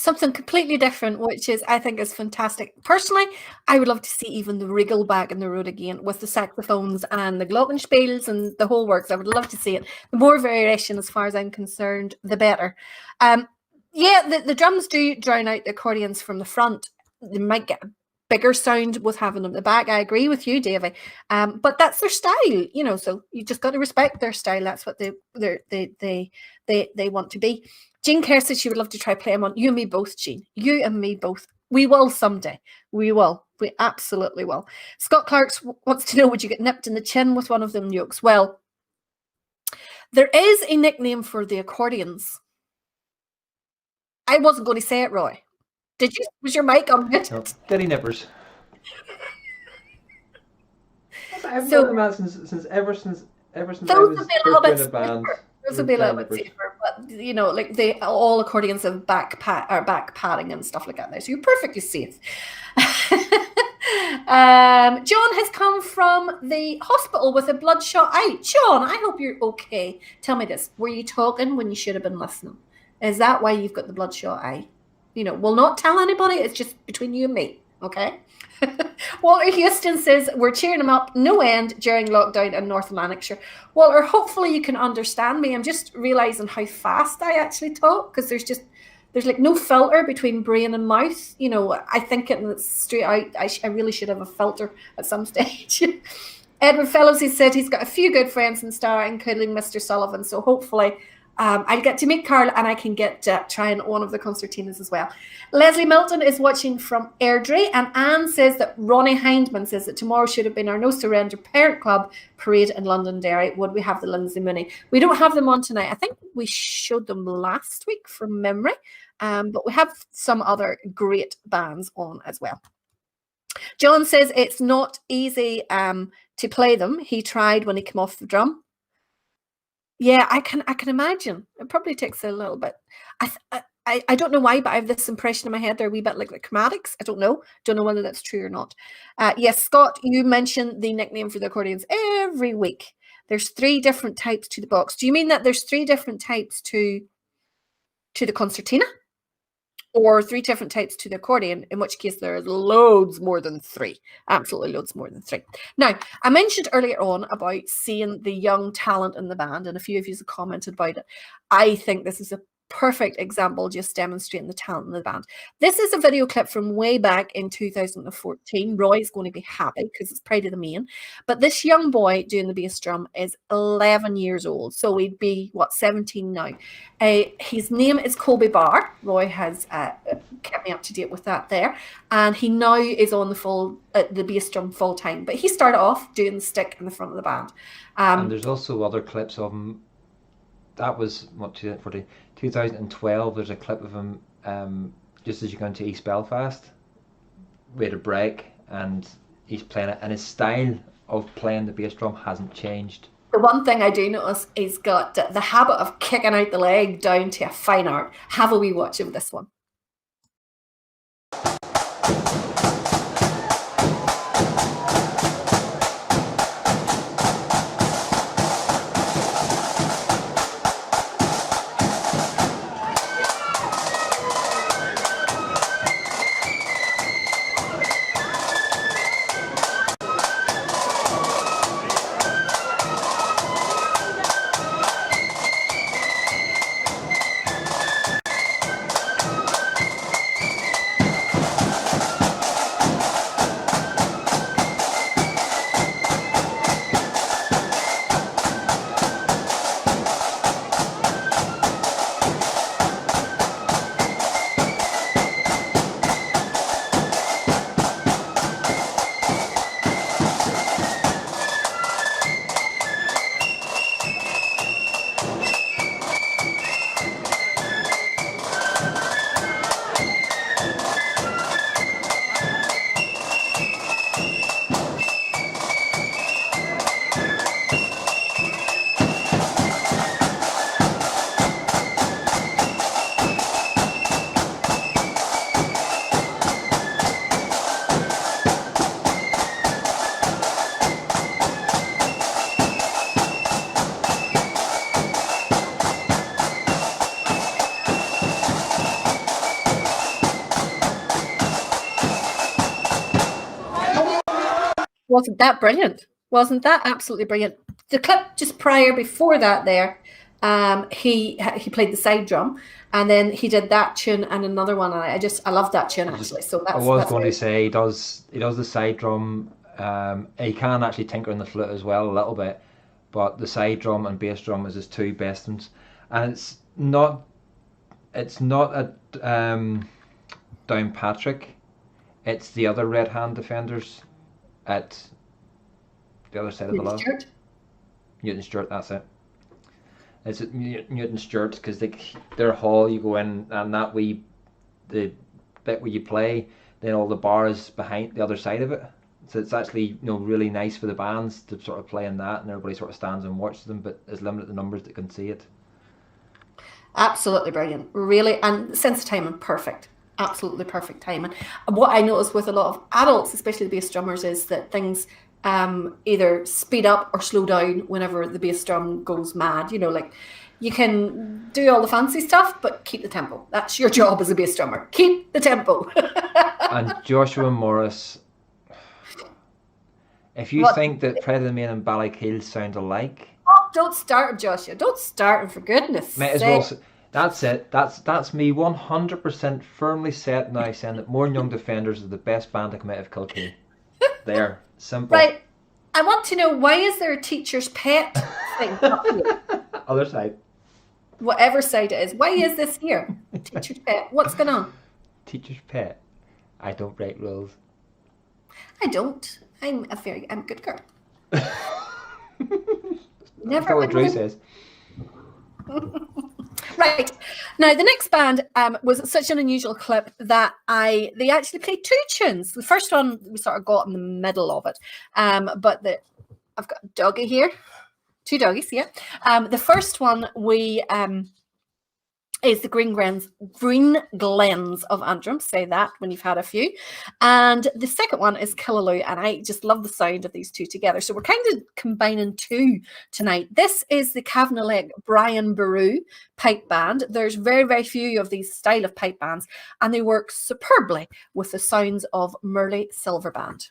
something completely different, which is, I think, is fantastic. Personally, I would love to see even the Regal back in the road again with the saxophones and the glockenspiels and the whole works. I would love to see it. The more variation, as far as I'm concerned, the better. Yeah, the drums do drown out the accordions from the front. They might get a bigger sound with having them at the back. I agree with you, Davey. But that's their style, so you just got to respect their style. That's what they want to be. Jean Kerr says she would love to try playing one. You and me both, Jean. You and me both. We will someday. We will. We absolutely will. Scott Clarks wants to know, would you get nipped in the chin with one of them nukes? Well, there is a nickname for the accordions. I wasn't going to say it, Roy. Did you? Was your mic on mute? No, Diddy Nippers. I've known that since ever since I was first in a band. Those would be a little bit safer, but like all accordions have back padding and stuff like that now, so you're perfectly safe. John has come from the hospital with a bloodshot eye. John, I hope you're okay. Tell me this: were you talking when you should have been listening? Is that why you've got the bloodshot eye? We'll not tell anybody. It's just between you and me, okay? Walter Houston says, we're cheering him up no end during lockdown in North Lanarkshire. Walter, hopefully you can understand me. I'm just realising how fast I actually talk, because there's like no filter between brain and mouth. I think it straight out. I really should have a filter at some stage. Edward Fellows, he said he's got a few good friends in Star, including Mr. Sullivan. So hopefully I'll get to meet Carl and I can get trying one of the concertinas as well. Leslie Milton is watching from Airdrie, and Anne says that Ronnie Hindman says that tomorrow should have been our No Surrender Parent Club parade in Londonderry. Would we have the Lindsay Mooney? We don't have them on tonight. I think we showed them last week from memory, but we have some other great bands on as well. John says it's not easy to play them. He tried when he came off the drum. Yeah, I can imagine. It probably takes a little bit. I don't know why, but I have this impression in my head they're a wee bit like the chromatics. I don't know whether that's true or not. Yes, Scott, you mentioned the nickname for the accordions every week. There's 3 different types to the box. Do you mean that there's 3 different types to the concertina? Or 3 different types to the accordion, in which case there's loads more than 3. Absolutely loads more than 3. Now, I mentioned earlier on about seeing the young talent in the band, and a few of you have commented about it. I think this is a perfect example, just demonstrating the talent in the band. This is a video clip from way back in 2014. Roy's going to be happy because it's Pride of the Main. But this young boy doing the bass drum is 11 years old. So he'd be, 17 now. His name is Colby Barr. Roy has kept me up to date with that there. And he now is on the bass drum full time. But he started off doing the stick in the front of the band. And there's also other clips of him. That was 2012. There's a clip of him just as you go into East Belfast. We had a break and he's playing it, and his style of playing the bass drum hasn't changed. The one thing I do notice, he's got the habit of kicking out the leg down to a fine art. Have a wee watch of this one. Wasn't that brilliant? Wasn't that absolutely brilliant? The clip just prior before that there, he played the side drum, and then he did that tune and another one. And I love that tune actually. So I was that's going to very say he does the side drum. He can actually tinker on the flute as well a little bit, but the side drum and bass drum is his two best ones, and it's not a Downpatrick. It's the other red hand defenders at the other side of the law. Newton Stewart, that's it. It's at Newton Stewart because their hall, you go in and the bit where you play, then all the bars behind the other side of it. So it's actually really nice for the bands to sort of play in that, and everybody sort of stands and watches them, but there's limited the numbers that can see it. Absolutely brilliant, really, and sense of timing, perfect. Absolutely perfect timing. And what I notice with a lot of adults, especially the bass drummers, is that things either speed up or slow down whenever the bass drum goes mad. Like you can do all the fancy stuff, but keep the tempo. That's your job as a bass drummer. Keep the tempo. And Joshua Morris, if you think that Predator Main and Ballykeel sound alike, don't start, Joshua. Don't start, for goodness sake. As well. That's it. That's me 100% firmly set now, saying that More Young Defenders is the best band to come out of Kilkee. There, simple. Right. I want to know, why is there a teacher's pet thing up here? Other side. Whatever side it is. Why is this here? Teacher's pet. What's going on? Teacher's pet. I don't break rules. I don't. I'm a good girl. That's what Drew says. Right. Now, the next band was such an unusual clip that they actually played two tunes. The first one we sort of got in the middle of it, but I've got a doggy here, two doggies. Yeah. The first one is the Green Glens of Antrim. Say that when you've had a few. And the second one is Killaloe, and I just love the sound of these two together. So we're kind of combining two tonight. This is the Cavanagh Brian Baru pipe band. There's very, very few of these style of pipe bands, and they work superbly with the sounds of Murley Silver Band.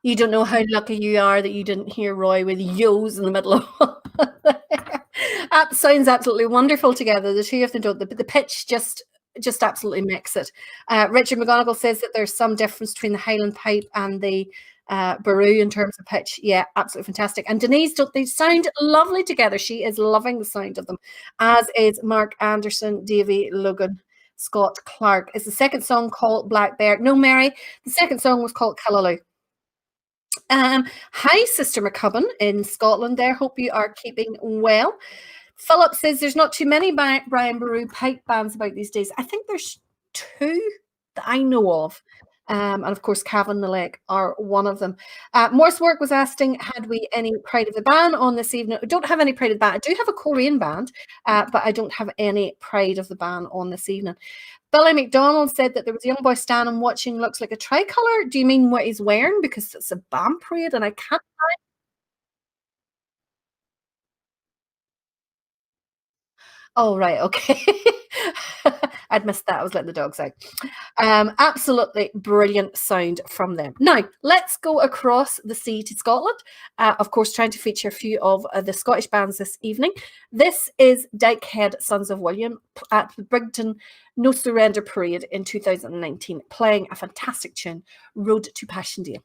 You don't know how lucky you are that you didn't hear Roy with yos in the middle of that sounds absolutely wonderful together. The two of them don't, the pitch just absolutely makes it. Richard McGonigal says that there's some difference between the Highland pipe and the Baroo in terms of pitch. Yeah, absolutely fantastic. And Denise, they sound lovely together. She is loving the sound of them, as is Mark Anderson, Davy Logan, Scott Clark. Is the second song called Black Bear? No, Mary, the second song was called Killaloo. Hi, Sister McCubbin in Scotland there. Hope you are keeping well. Philip says there's not too many Brian Boru pipe bands about these days. I think there's two that I know of. And of course, Cavan the Lake are one of them. Morse Work was asking, had we any Pride of the Band on this evening? I don't have any Pride of the Band. I do have a Korean band, but I don't have any Pride of the Band on this evening. Billy McDonald said that there was a young boy standing watching, looks like a tricolour. Do you mean what he's wearing? Because it's a band parade and I can't. Oh, right. Okay. I'd missed that. I was letting the dogs out. Absolutely brilliant sound from them. Now, let's go across the sea to Scotland. Of course, trying to feature a few of the Scottish bands this evening. This is Dykehead Sons of William at the Brigton No Surrender Parade in 2019, playing a fantastic tune, Road to Passchendaele.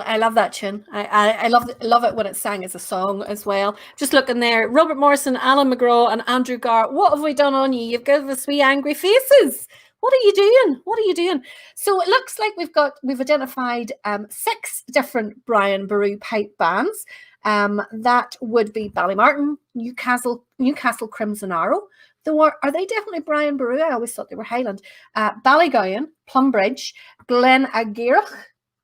I love that tune. I love it when it's sang as a song as well. Just looking there, Robert Morrison, Alan McGraw, and Andrew Garr. What have we done on you? You've given us wee angry faces. What are you doing? What are you doing? So it looks like we've identified 6 different Brian Boru pipe bands. That would be Ballymartin, Newcastle Crimson Arrow. Are they definitely Brian Boru? I always thought they were Highland. Ballygowan, Plumbridge, Glen Agirach.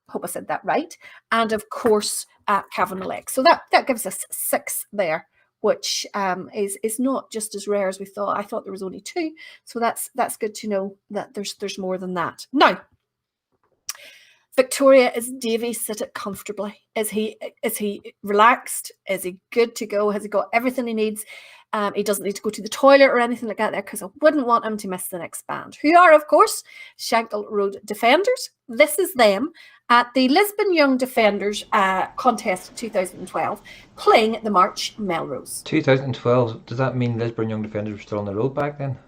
Hope I said that right. And of course, Cavan the Lake. So that gives us 6 there, which is not just as rare as we thought. I thought there was only 2. So that's good to know that there's more than that. Now, Victoria, is Davy sitting comfortably? Is he relaxed? Is he good to go? Has he got everything he needs? He doesn't need to go to the toilet or anything like that there, because I wouldn't want him to miss the next band, who are, of course, Shankill Road Defenders. This is them at the Lisbon Young Defenders contest 2012, playing the March Melrose. 2012, does that mean Lisbon Young Defenders were still on the road back then?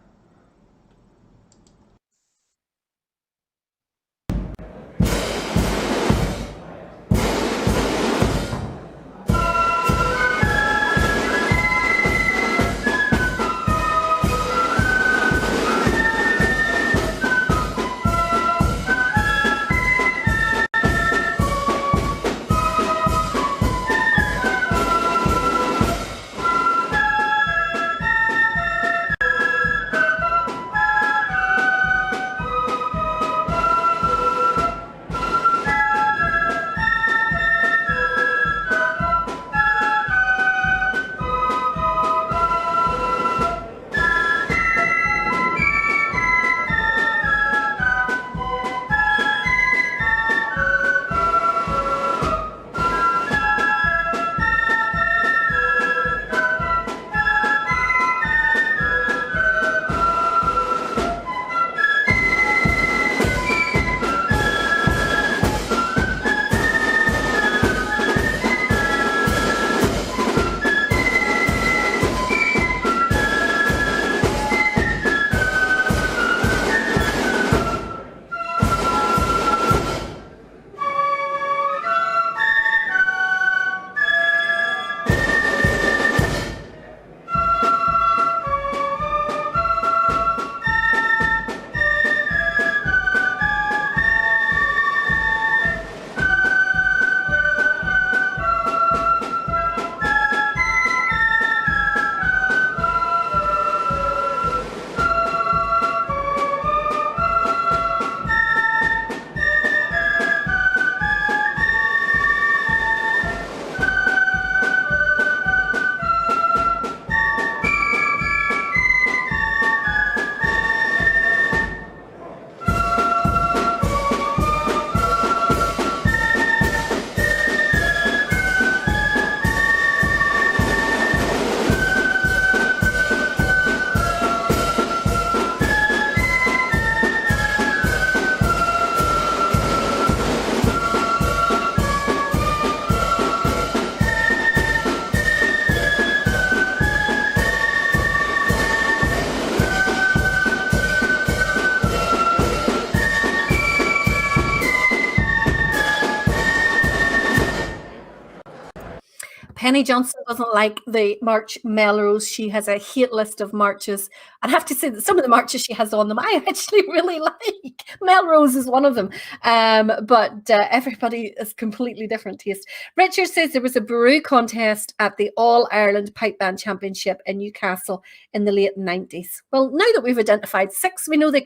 Penny Johnson doesn't like the March Melrose. She has a hate list of marches. I'd have to say that some of the marches she has on them, I actually really like. Melrose is one of them. But everybody is completely different taste. Richard says there was a Baroo contest at the All-Ireland Pipe Band Championship in Newcastle in the late 90s. Well, now that we've identified 6, we know they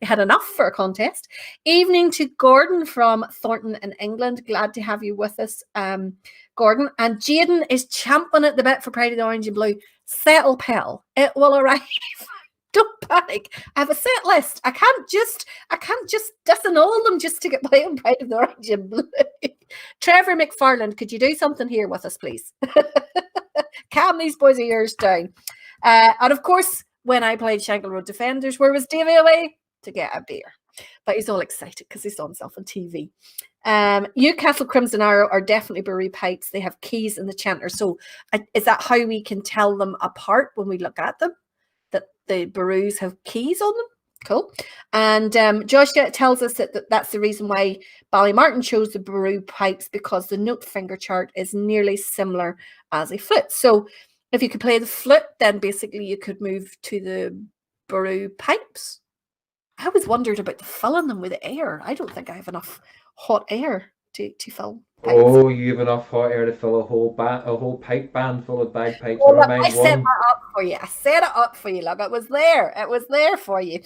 had enough for a contest. Evening to Gordon from Thornton in England. Glad to have you with us, Gordon. And Jaden is champing at the bit for Pride of the Orange and Blue. Settle pal. It will arrive. Don't panic. I have a set list. I can't just disannul them just to get by on Pride of the Orange and Blue. Trevor McFarland, could you do something here with us, please? Calm these boys of yours down. And of course, when I played Shankill Road Defenders, where was Davey away? To get a beer. But he's all excited because he saw himself on TV. Newcastle Crimson Arrow are definitely Baroo pipes. They have keys in the chanter. So is that how we can tell them apart when we look at them? That the Baroos have keys on them? Cool. And Joshua tells us that that's the reason why Ballymartin chose the Baroo pipes, because the note finger chart is nearly similar as a flute. So if you could play the flute, then basically you could move to the Baroo pipes. I always wondered about the filling them with air. I don't think I have enough hot air to fill pipes. Oh, you have enough hot air to fill a whole pipe band full of bagpipes. Well, look, I set that up for you. I set it up for you. Look, it was there. It was there for you.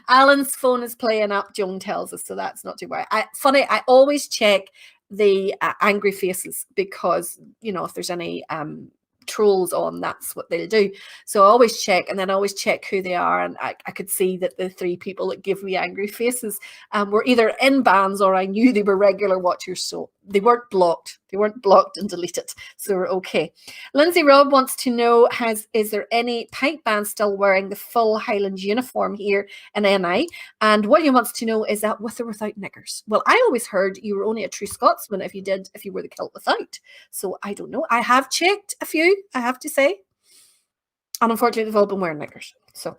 Alan's phone is playing up, Joan tells us, so that's not too bad. I always check the angry faces, because, you know, if there's any trolls on, that's what they'll do. So I always check, and then I always check who they are, and I could see that the 3 people that give me angry faces were either in bands, or I knew they were regular watchers, so they weren't blocked. They weren't blocked and deleted, so we're okay. Lindsay Robb wants to know, is there any pipe band still wearing the full Highlands uniform here in NI? And William wants to know, is that with or without knickers? Well, I always heard you were only a true Scotsman if you were the kilt without. So I don't know. I have checked a few, I have to say. And unfortunately, they've all been wearing knickers. So...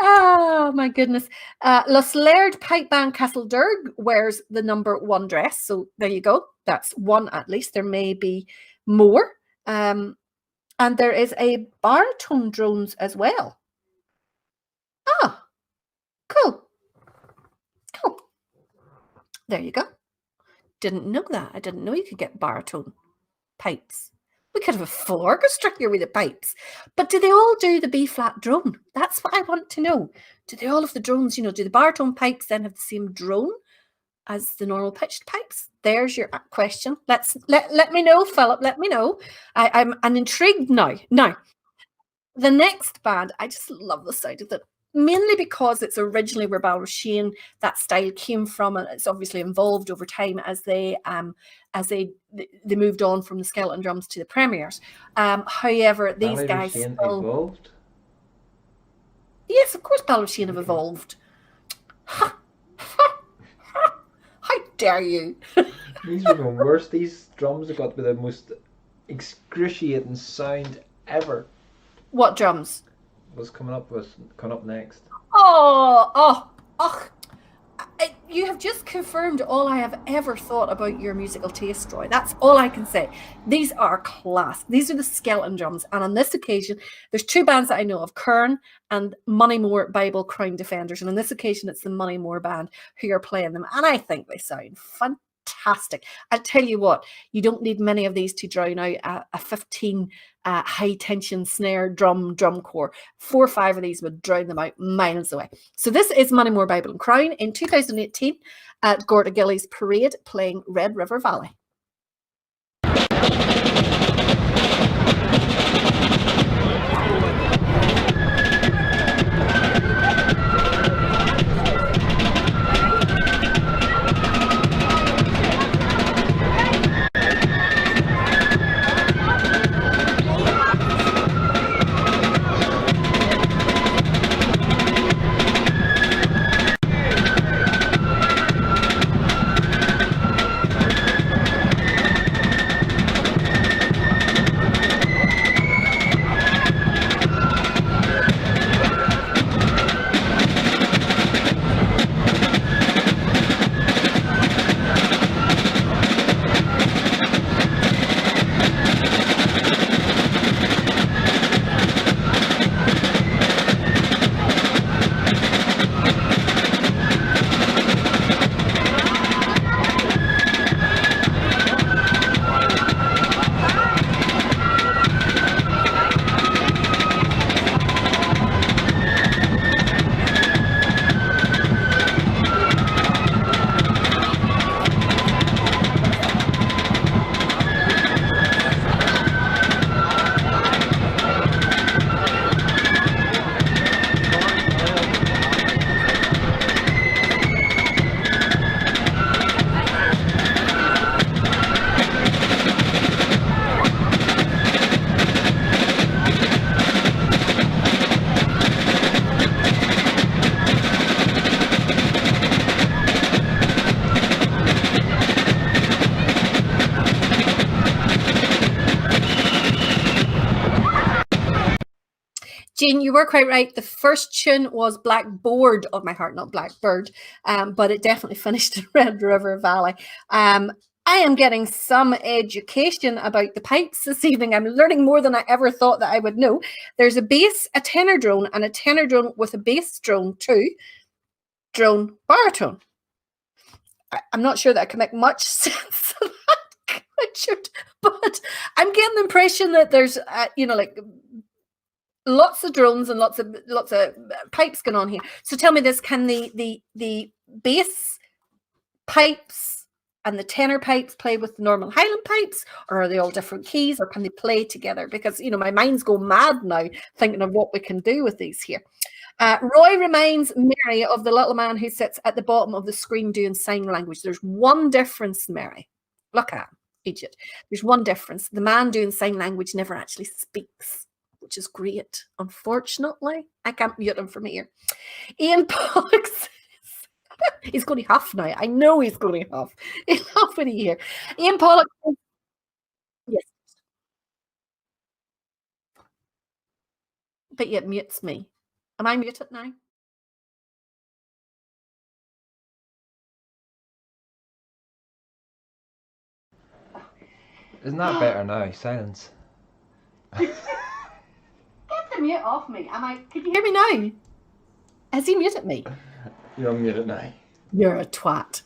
Oh my goodness. Los Laird Pipe Band Castledurg wears the number 1 dress. So there you go. That's 1 at least. There may be more. And there is a baritone drones as well. Ah, cool. Cool. There you go. Didn't know that. I didn't know you could get baritone pipes. We could have a full orchestra here with the pipes. But do they all do the B-flat drone? That's what I want to know. Do they all have the drones? You know, do the baritone pipes then have the same drone as the normal pitched pipes? There's your question. Let me know, Philip. Let me know. I'm intrigued now. Now, the next band, I just love the sound of it. Mainly because it's originally where Balrushian, that style came from, and it's obviously evolved over time as they moved on from the skeleton drums to the premiers. However, these guys still evolved. Yes, of course, Balrushian have evolved. How dare you? These are even worse. These drums have got the most excruciating sound ever. What drums? What's coming up next? Oh! You have just confirmed all I have ever thought about your musical taste, Roy. That's all I can say. These are class. These are the skeleton drums. And on this occasion, there's 2 bands that I know of, Kern and Moneymore Bible Crown Defenders. And on this occasion, it's the Moneymore band who are playing them. And I think they sound fantastic. I'll tell you what, you don't need many of these to drown out a 15 high tension snare drum corps. 4 or 5 of these would drown them out miles away. So this is Moneymore Bible and Crown in 2018 at Gorta Gillies Parade, playing Red River Valley. Jean, you were quite right. The first tune was Blackboard of My Heart, not Blackbird, but it definitely finished in Red River Valley. I am getting some education about the pipes this evening. I'm learning more than I ever thought that I would know. There's a bass, a tenor drone, and a tenor drone with a bass drone too. Drone, baritone. I'm not sure that I can make much sense of that, Richard, but I'm getting the impression that there's, like lots of drones and lots of pipes going on here. So tell me this: can the bass pipes and the tenor pipes play with the normal Highland pipes, or are they all different keys, or can they play together? Because my mind's going mad now thinking of what we can do with these here. Roy reminds Mary of the little man who sits at the bottom of the screen doing sign language. There's one difference, Mary. Look at Egypt. There's one difference. The man doing sign language never actually speaks, which is great. Unfortunately, I can't mute him from here. Ian Pollock says, he's going to huff now. I know he's going to huff. He's huffing here. Ian Pollock says, yes. But yet mutes me. Am I muted now? Isn't that better now? Silence. Get the mute off me. Can you hear me now? Has he muted me? You're muted now. You're a twat.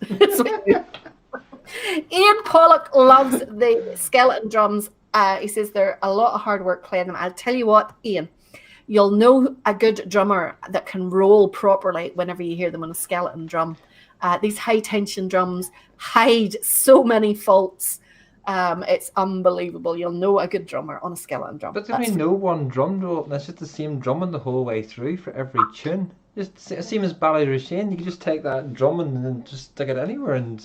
Ian Pollock loves the skeleton drums. He says they're a lot of hard work playing them. I'll tell you what, Ian, you'll know a good drummer that can roll properly whenever you hear them on a skeleton drum. These high tension drums hide so many faults. It's unbelievable. You'll know a good drummer on a skeleton drum. But there's only no one drum roll, and that's just the same drumming the whole way through for every tune. Just same as Ballyrashane. You can just take that drumming and then just stick it anywhere and.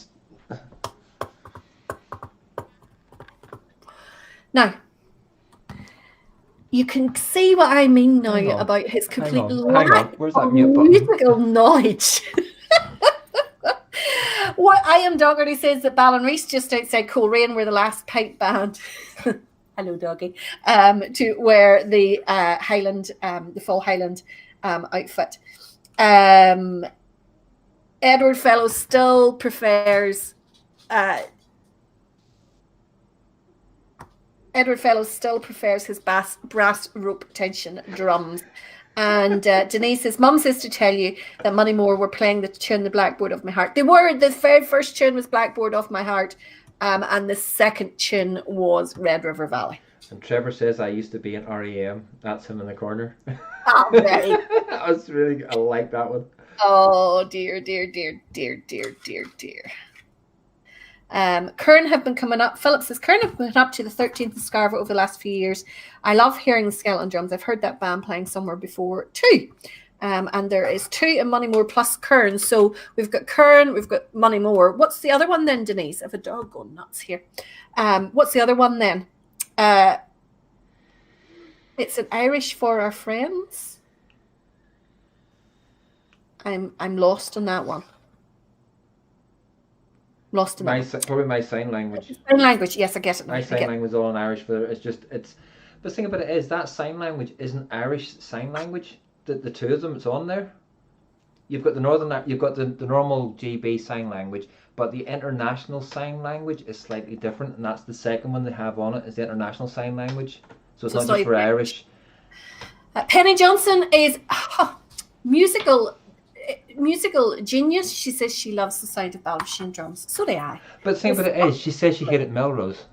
Now, you can see what I mean now about his complete lack Where's that of mute button? musical knowledge. What I Am Dougherty says that Ballinreese just outside Coleraine were the last pipe band. Hello, doggy. To wear the Highland, the full Highland outfit. Edward Fellows still prefers. Edward Fellows still prefers his brass rope tension drums. And Denise says, Mum says to tell you that Moneymore were playing the tune, The Blackboard of My Heart. They were. The very first tune was Blackboard of My Heart, and the second tune was Red River Valley. And Trevor says, I used to be an REM. That's him in the corner. Oh, right. I like that one. Oh, dear, dear, dear, dear, dear, dear, dear. Kern have been coming up. Philip says, Kern have been up to the 13th of Scarborough over the last few years. I love hearing the skeleton drums. I've heard that band playing somewhere before too. And there is two in Moneymore plus Kern. So we've got Kern, we've got Moneymore. What's the other one then, Denise? I have a dog going nuts here. What's the other one then? It's an Irish for our friends. I'm lost on that one. Lost in probably my sign language. Sign language, yes, I get it now. My sign language is all in Irish, but it's. But the thing about it is that sign language isn't Irish sign language. The two of them, it's on there. You've got the the normal GB sign language, but the international sign language is slightly different, and that's the second one they have on it is the international sign language. So it's not just for Irish. Penny Johnson is musical genius. She says she loves the sound of Ballyrashane drums. So do I. But the thing about it is, she says she hated Melrose.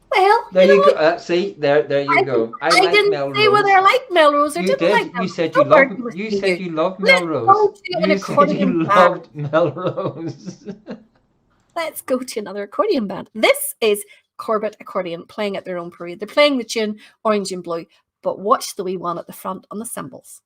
Well, there you go. See, there you go. I like didn't Melrose. say whether I like Melrose or you didn't did. like them. You said you loved. You said you loved Melrose. You said you loved Melrose. Let's go to another accordion band. This is Corbett Accordion playing at their own parade. They're playing the tune Orange and Blue, but watch the wee one at the front on the cymbals.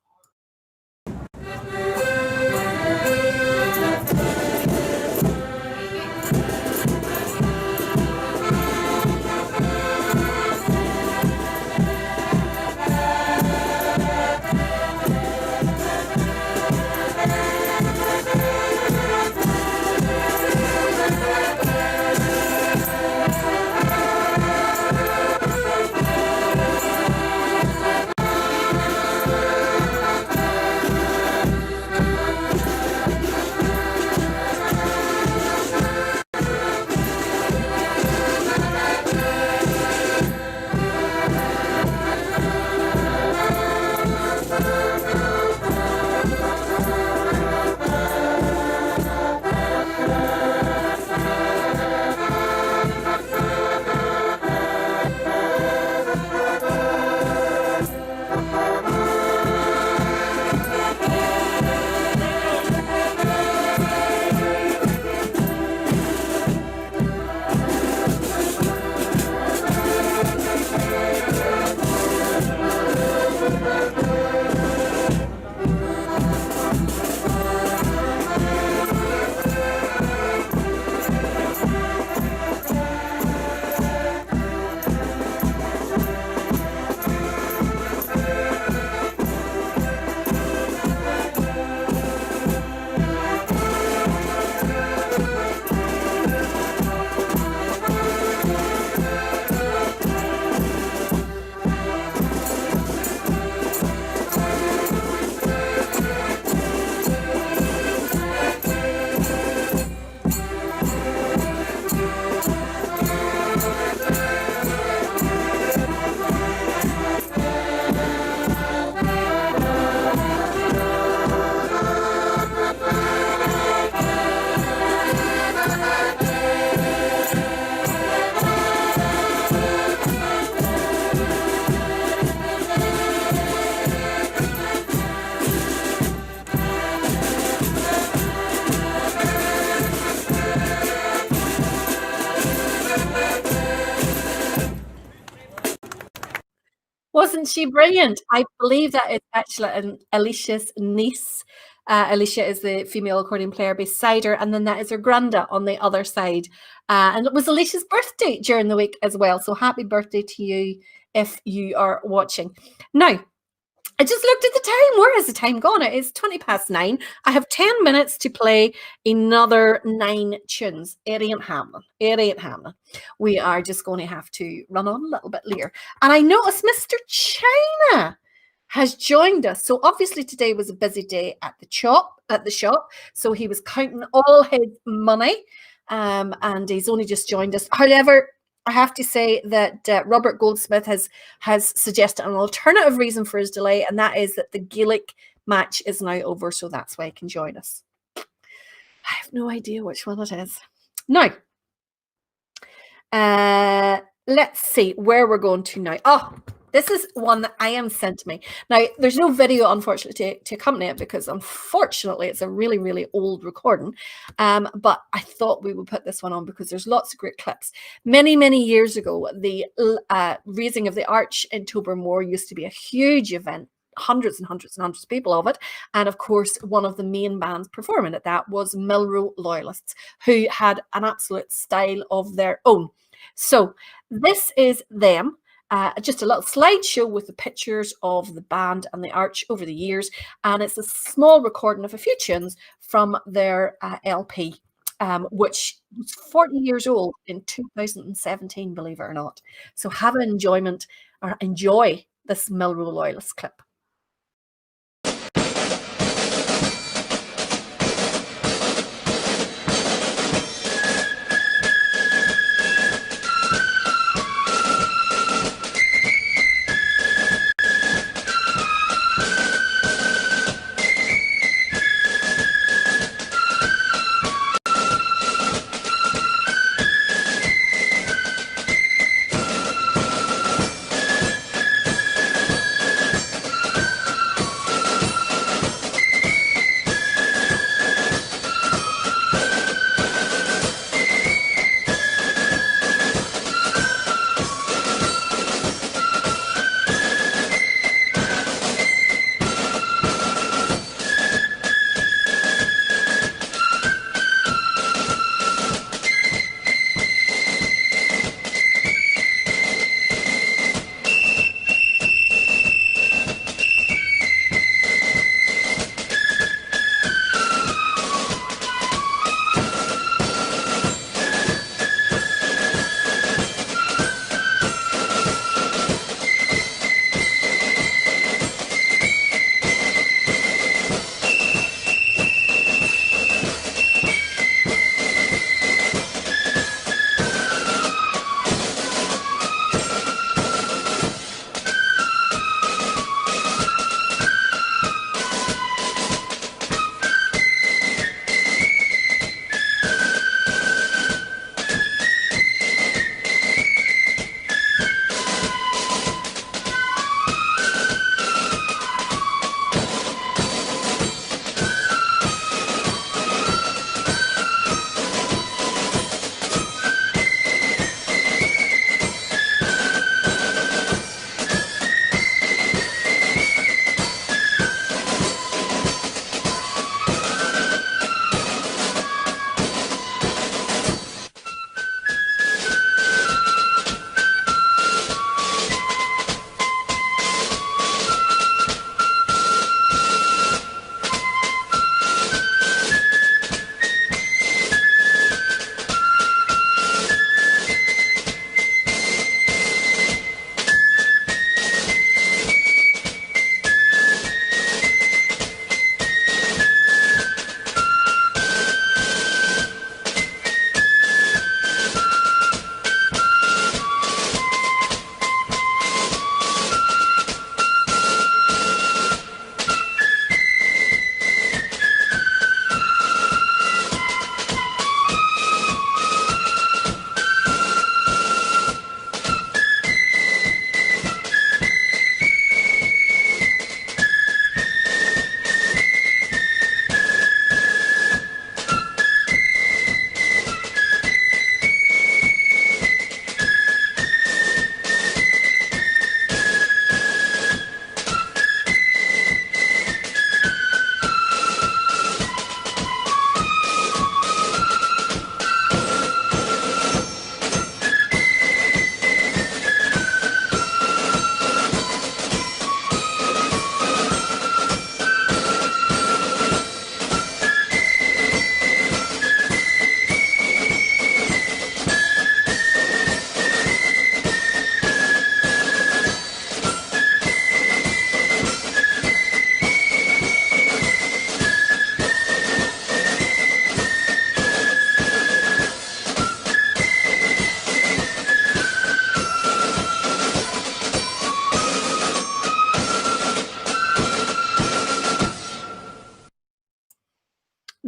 Isn't she brilliant? I believe that is actually Alicia's niece. Alicia is the female accordion player beside her, and then that is her granda on the other side. And it was Alicia's birthday during the week as well. So happy birthday to you if you are watching. Now, I just looked at the time. Where has the time gone? It is 9:20. I have 10 minutes to play another 9 tunes. It ain't happening. It ain't happening. We are just going to have to run on a little bit later. And I noticed Mr. China has joined us. So obviously today was a busy day at the shop. So he was counting all his money. And he's only just joined us. However, I have to say that Robert Goldsmith has suggested an alternative reason for his delay, and that is that the Gaelic match is now over, so that's why he can join us. I have no idea which one it is. Now, let's see where we're going to now. Oh, this is one that I am sent to me. Now, there's no video, unfortunately, to accompany it because, unfortunately, it's a really, really old recording. But I thought we would put this one on because there's lots of great clips. Many, many years ago, the raising of the arch in Tobermore used to be a huge event. Hundreds and hundreds and hundreds of people of it. And of course, one of the main bands performing at that was Milrow Loyalists, who had an absolute style of their own. So this is them. Just a little slideshow with the pictures of the band and the arch over the years. And it's a small recording of a few tunes from their LP, which was 40 years old in 2017, believe it or not. So have an enjoyment or enjoy this Milrow Loyalist clip.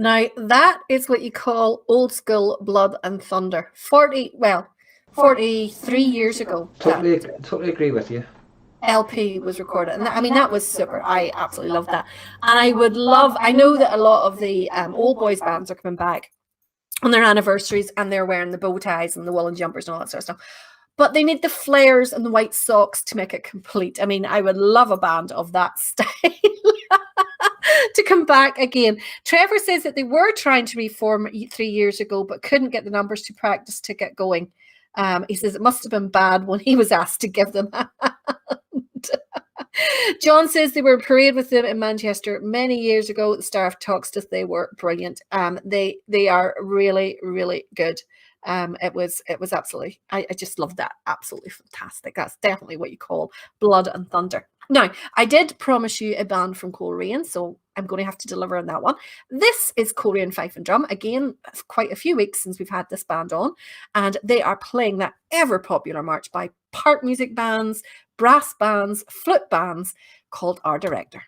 Now, that is what you call old school blood and thunder. 43 years ago. Totally agree with you. LP was recorded. And I mean, that was super. I absolutely love that. And I know that a lot of the old boys bands are coming back on their anniversaries and they're wearing the bow ties and the woolen jumpers and all that sort of stuff. But they need the flares and the white socks to make it complete. I mean, I would love a band of that style to come back again. Trevor says that they were trying to reform 3 years ago, but couldn't get the numbers to practice to get going. He says it must have been bad when he was asked to give them a hand. John says they were in parade with them in Manchester many years ago. The staff talks as they were brilliant. They are really, really good. It was absolutely, I just love that. Absolutely fantastic. That's definitely what you call blood and thunder. Now, I did promise you a band from Coleraine, so I'm going to have to deliver on that one. This is Coleraine Fife and Drum. Again, it's quite a few weeks since we've had this band on, and they are playing that ever popular march by park music bands, brass bands, flute bands called Our Director.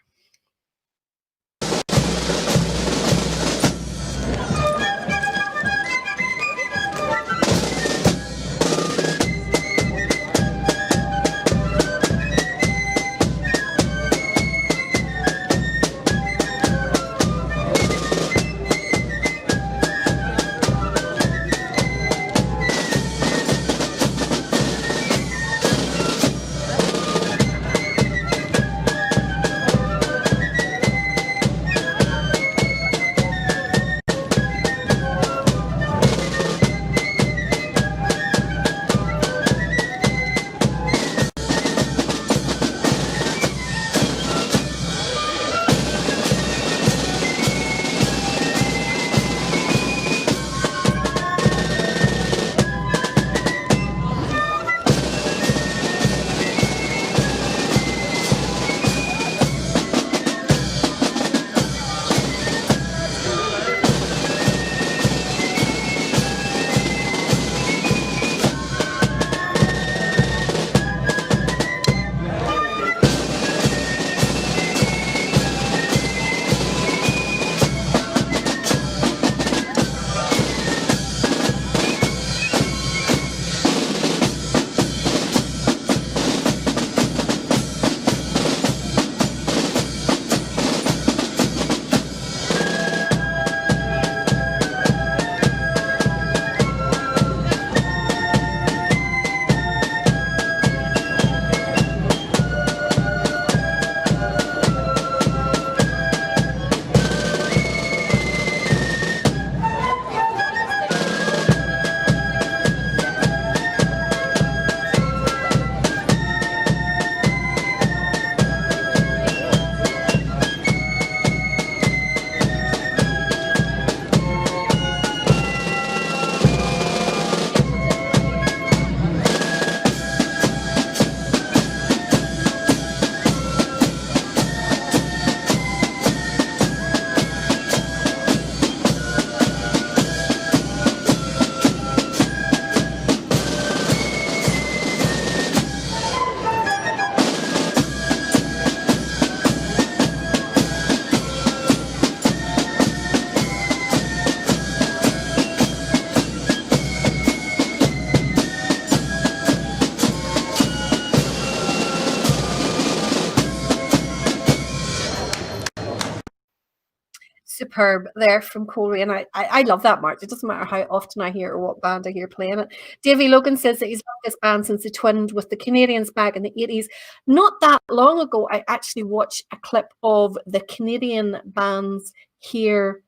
Superb there from Coleraine. I love that march. It doesn't matter how often I hear or what band I hear playing it. Davy Logan says that he's loved this band since they twinned with the Canadians back in the 80s. Not that long ago, I actually watched a clip of the Canadian bands here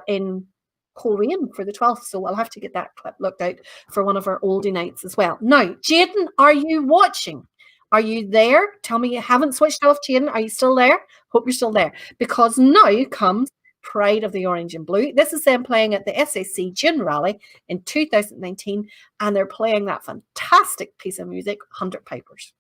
in Coleraine for the 12th. So I'll have to get that clip looked out for one of our oldie nights as well. Now, Jaden, are you watching? Are you there? Tell me you haven't switched off, Jaden. Are you still there? Hope you're still there. Because now comes Pride of the Orange and Blue. This is them playing at the SAC June Rally in 2019, and they're playing that fantastic piece of music, 100 Pipers.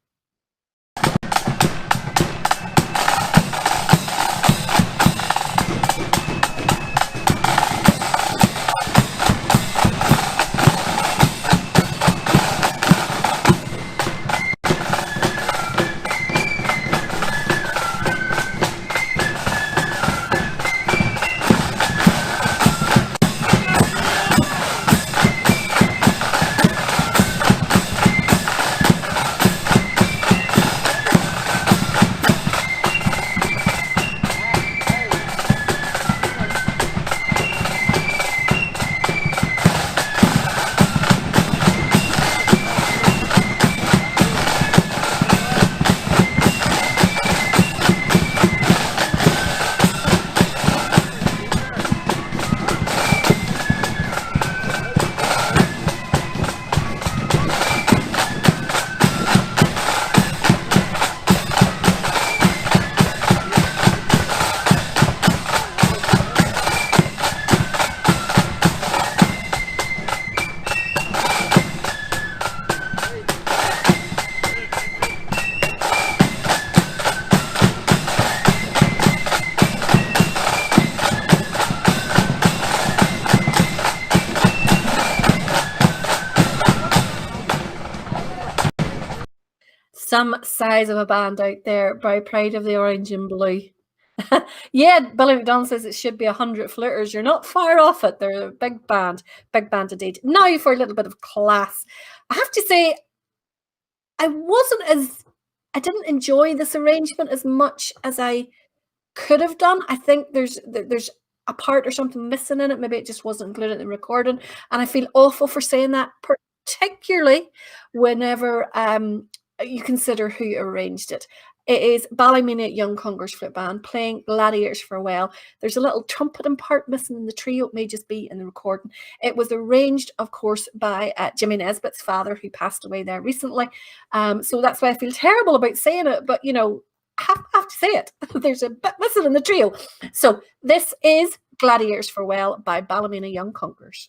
Some size of a band out there by Pride of the Orange and Blue. Yeah, Billy McDonald says it should be 100 fluters. You're not far off it. They're a big band indeed. Now for a little bit of class. I have to say, I didn't enjoy this arrangement as much as I could have done. I think there's a part or something missing in it. Maybe it just wasn't included in the recording. And I feel awful for saying that, particularly whenever you consider who arranged it. It is Ballymena Young Conquerors Flute Band playing Gladiators Farewell. There's a little trumpeting part missing in the trio. It may just be in the recording. It was arranged, of course, by Jimmy Nesbitt's father, who passed away there recently. So that's why I feel terrible about saying it. But, you know, I have to say it. There's a bit missing in the trio. So this is Gladiators Farewell by Ballymena Young Conquerors.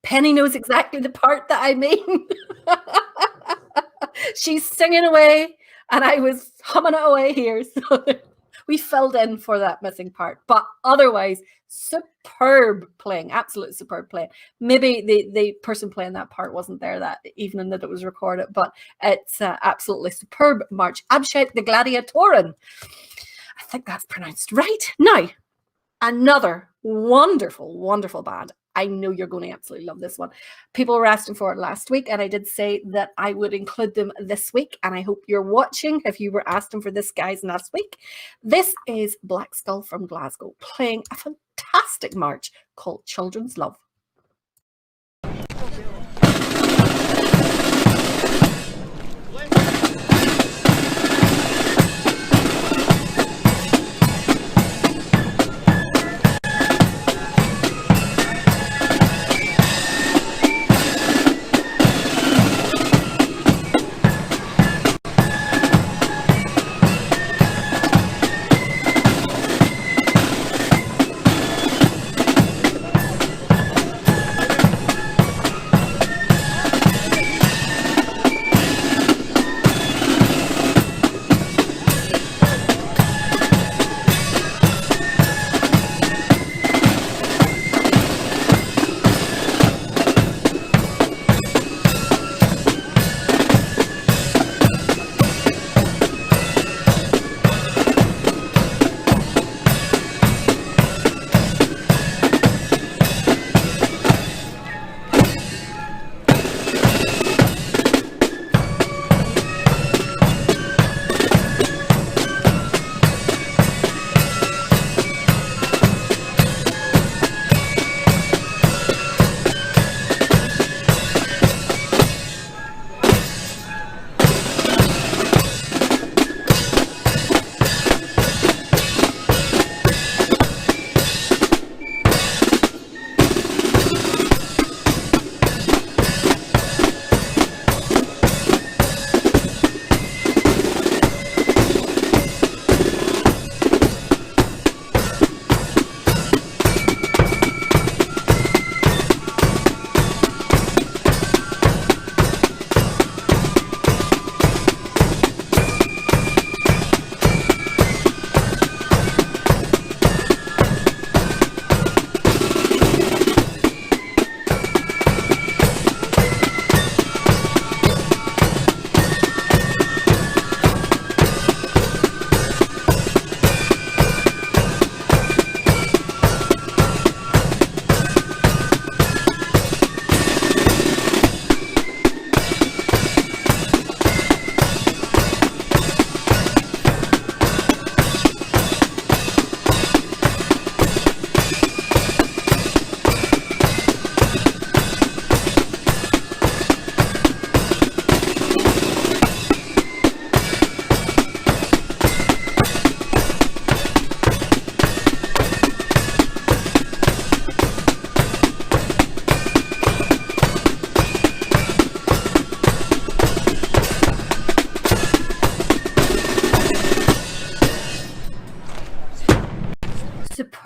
Penny knows exactly the part that I mean. She's singing away and I was humming it away here. So we filled in for that missing part. But otherwise, superb playing, absolutely superb playing. Maybe the person playing that part wasn't there that evening that it was recorded, but it's absolutely superb march. Abshet the Gladiatoren. I think that's pronounced right. Now, another wonderful, wonderful band. I know you're going to absolutely love this one. People were asking for it last week, and I did say that I would include them this week, and I hope you're watching if you were asking for this, guys, last week. This is Black Skull from Glasgow playing a fantastic march called Children's Love.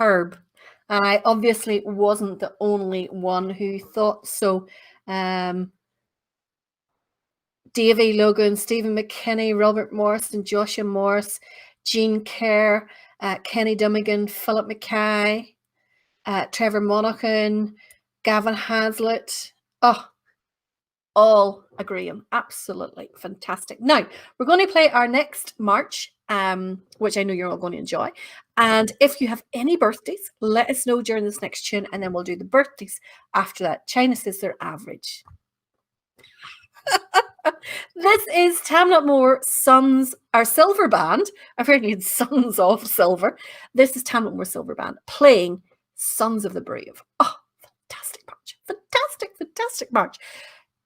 superb. I obviously wasn't the only one who thought so. Davy Logan, Stephen McKinney, Robert Morrison, Joshua Morris, Jean Kerr, Kenny Dummigan, Philip Mackay, Trevor Monaghan, Gavin Hazlitt. Oh, all agreeing. Absolutely fantastic. Now, we're going to play our next march, which I know you're all going to enjoy. And if you have any birthdays, let us know during this next tune, and then we'll do the birthdays after that. China says they're average. This is Tamnut Moore Sons, our silver band. I've heard you Sons of Silver. This is Tamnut Moore Silver Band playing Sons of the Brave. Oh, fantastic march. Fantastic, fantastic march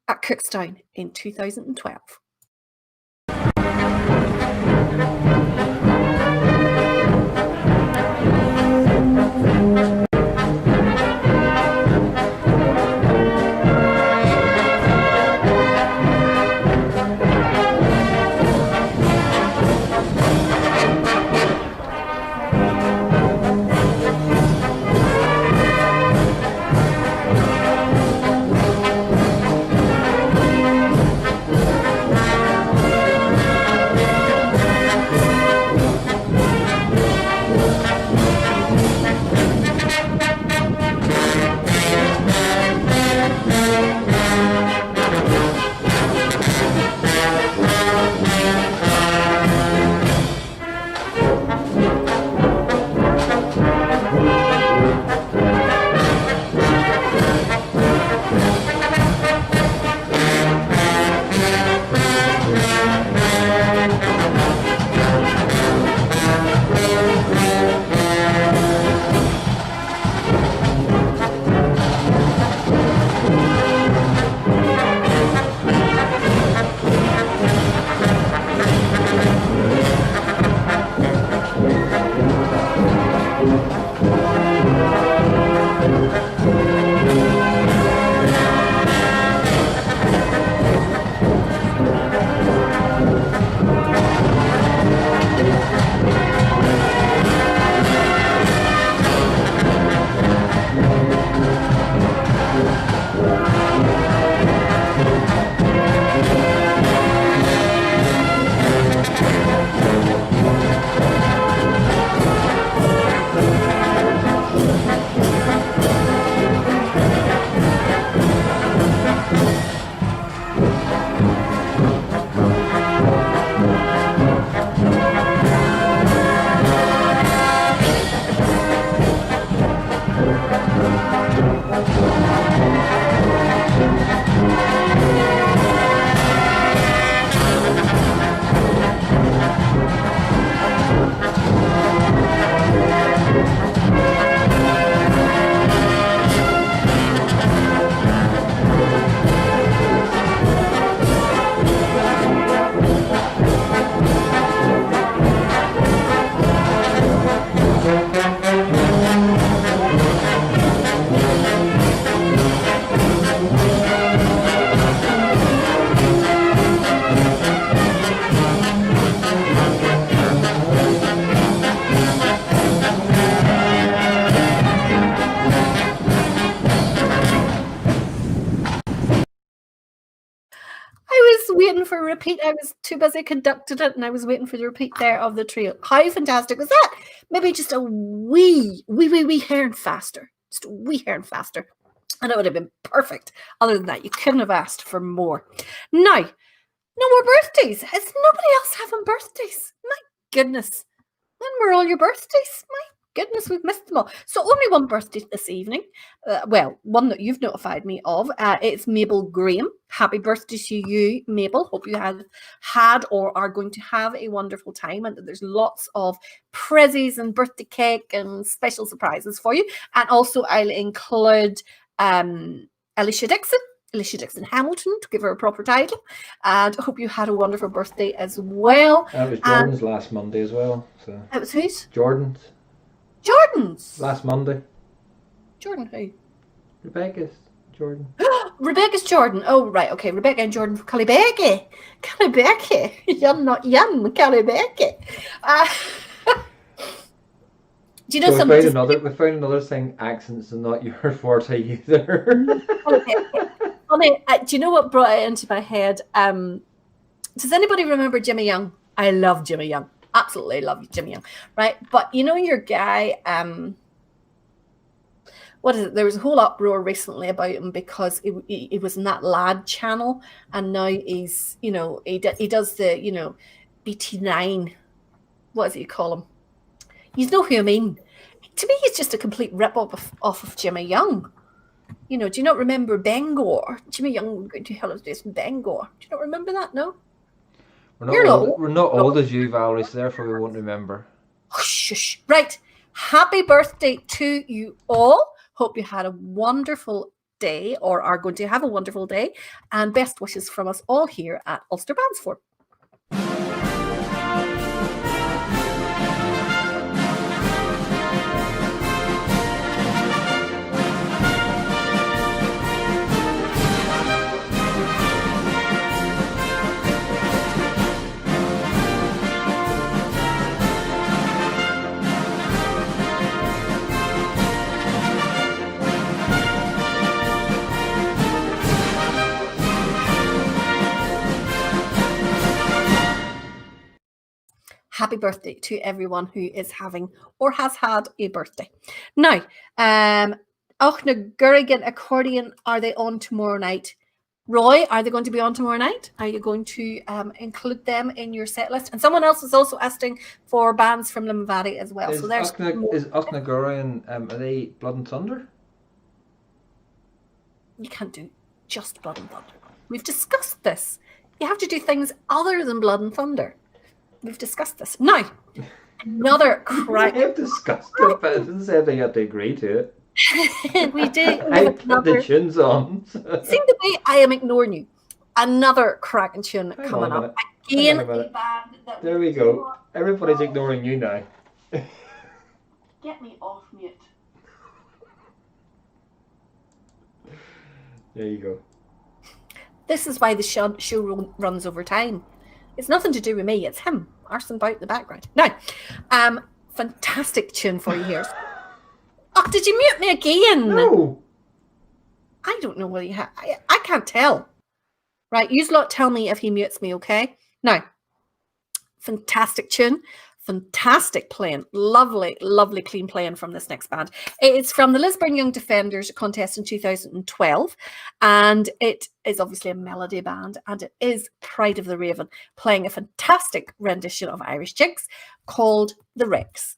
at Cookstown in 2012. Waiting for a repeat. I was too busy conducting it, and I was waiting for the repeat there of the trio. How fantastic was that? Maybe just a wee hair faster. Just a wee hair faster. And it would have been perfect. Other than that, you couldn't have asked for more. Now, no more birthdays. Is nobody else having birthdays? My goodness. When were all your birthdays? My goodness, we've missed them all. So only one birthday this evening. Well, one that you've notified me of. It's Mabel Graham. Happy birthday to you, Mabel. Hope you have had or are going to have a wonderful time, and that there's lots of prezzies and birthday cake and special surprises for you. And also I'll include Alicia Dixon Hamilton, to give her a proper title. And I hope you had a wonderful birthday as well. That was Jordan's last Monday as well. So it was whose? Jordan's. Jordan's? Last Monday. Jordan who? Rebecca's Jordan. Rebecca's Jordan. Oh, right. Okay. Rebecca and Jordan for Calibeke. Yum, not yum. Calibeke. Do you know So something? we found another thing. Accents are not your forte either. Do you know what brought it into my head? Does anybody remember Jimmy Young? I love Jimmy Young. Absolutely love Jimmy Young. Right. But you know your guy, what is it? There was a whole uproar recently about him because he was in that lad channel, and now he's, he does the, BT9. What does he call him? You know who I mean. To me, he's just a complete rip-off of Jimmy Young. Do you not remember Bangor? Jimmy Young would go to hell of this in Bangor. Do you not remember that? No? We're not old as you, Valerie, so therefore we won't remember. Shush. Right. Happy birthday to you all. Hope you had a wonderful day or are going to have a wonderful day. And best wishes from us all here at Ulster Bansford. Happy birthday to everyone who is having or has had a birthday. Now, Gurrigan Accordion, are they on tomorrow night? Roy, are they going to be on tomorrow night? Are you going to include them in your set list? And someone else is also asking for bands from Limavady as well. Is Gurrigan, are they Blood and Thunder? You can't do just Blood and Thunder. We've discussed this. You have to do things other than Blood and Thunder. We've discussed this. Now, another crack. We have discussed it, but it doesn't say that you have to agree to it. We do. I put the tunes on. See the way I am ignoring you. Another cracking tune coming up. Again, a band that there we go. Everybody's ignoring you now. Get me off mute. There you go. This is why the show runs over time. It's nothing to do with me. It's him arsing about the background. Now, fantastic tune for you here. Oh, did you mute me again? No. I don't know whether you have. I can't tell. Right, you lot tell me if he mutes me, okay? Now, fantastic tune. Fantastic playing. Lovely, lovely clean playing from this next band. It's from the Lisburn Young Defenders contest in 2012. And it is obviously a melody band. And it is Pride of the Raven playing a fantastic rendition of Irish Jigs called The Rex.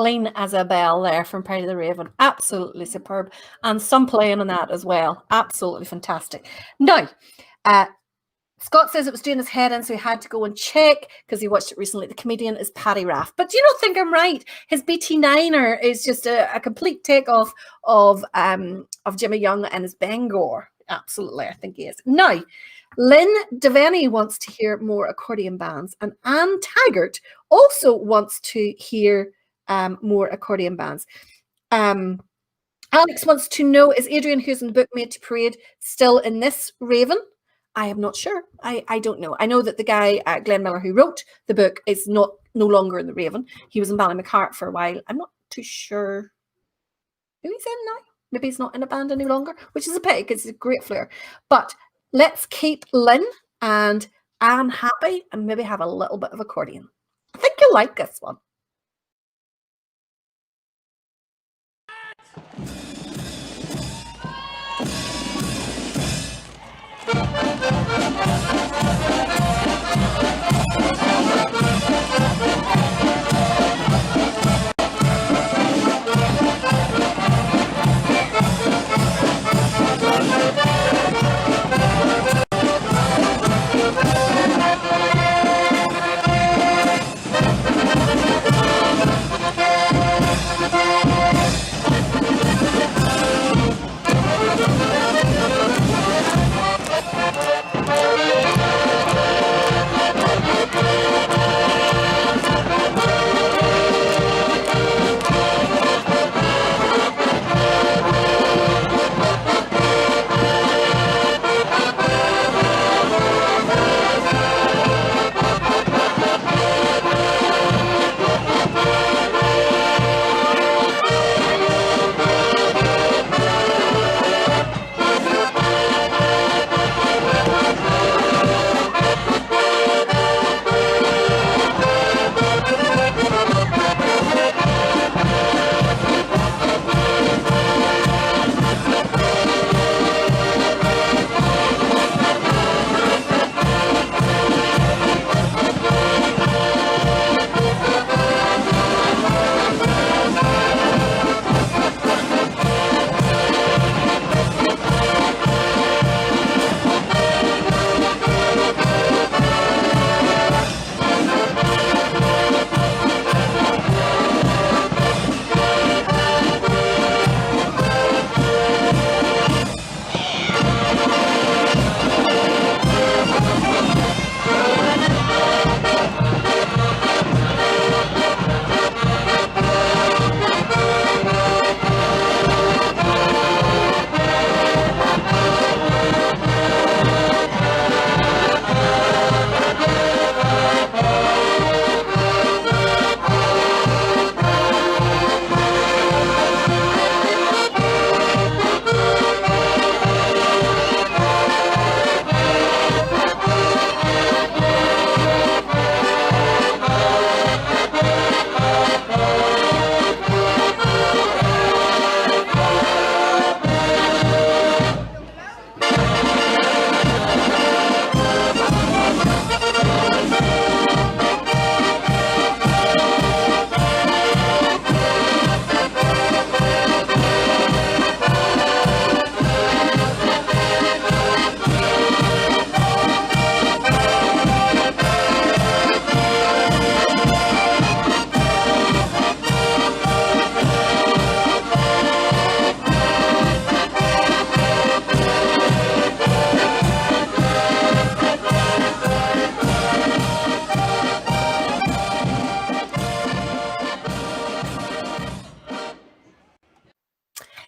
clean as a bell there from Pride of the Raven. Absolutely superb. And some playing on that as well. Absolutely fantastic. Now, Scott says it was doing his head in, so he had to go and check because he watched it recently. The comedian is Paddy Raff. But do you not think I'm right? His BT9er is just a complete takeoff of Jimmy Young and his Bangor. Absolutely, I think he is. Now, Lynn Devaney wants to hear more accordion bands, and Anne Taggart also wants to hear more accordion bands. Alex wants to know, is Adrian, who's in the book Made to Parade, still in this Raven? I am not sure. I don't know. I know that the guy, Glenn Miller, who wrote the book, is no longer in the Raven. He was in Ballymacart for a while. I'm not too sure who he's in now. Maybe he's not in a band any longer, which is a pity because he's a great flair. But let's keep Lynn and Anne happy and maybe have a little bit of accordion. I think you'll like this one.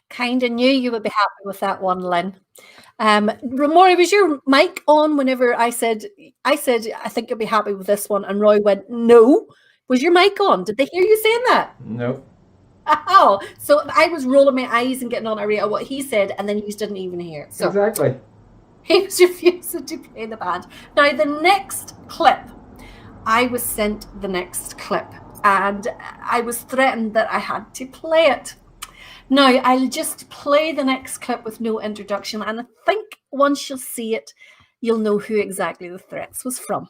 Kind of knew you would be happy with that one, Lynn. Rory, was your mic on whenever I said I think you'll be happy with this one, and Roy went no? Was your mic on? Did they hear you saying that? No. Oh, so I was rolling my eyes and getting on a rate of what he said, and then you didn't even hear. So Exactly. he was refusing to play the band. Now the next clip, I was sent the next clip, and I was threatened that I had to play it. Now, I'll just play the next clip with no introduction, and I think once you'll see it, you'll know who exactly the threats was from.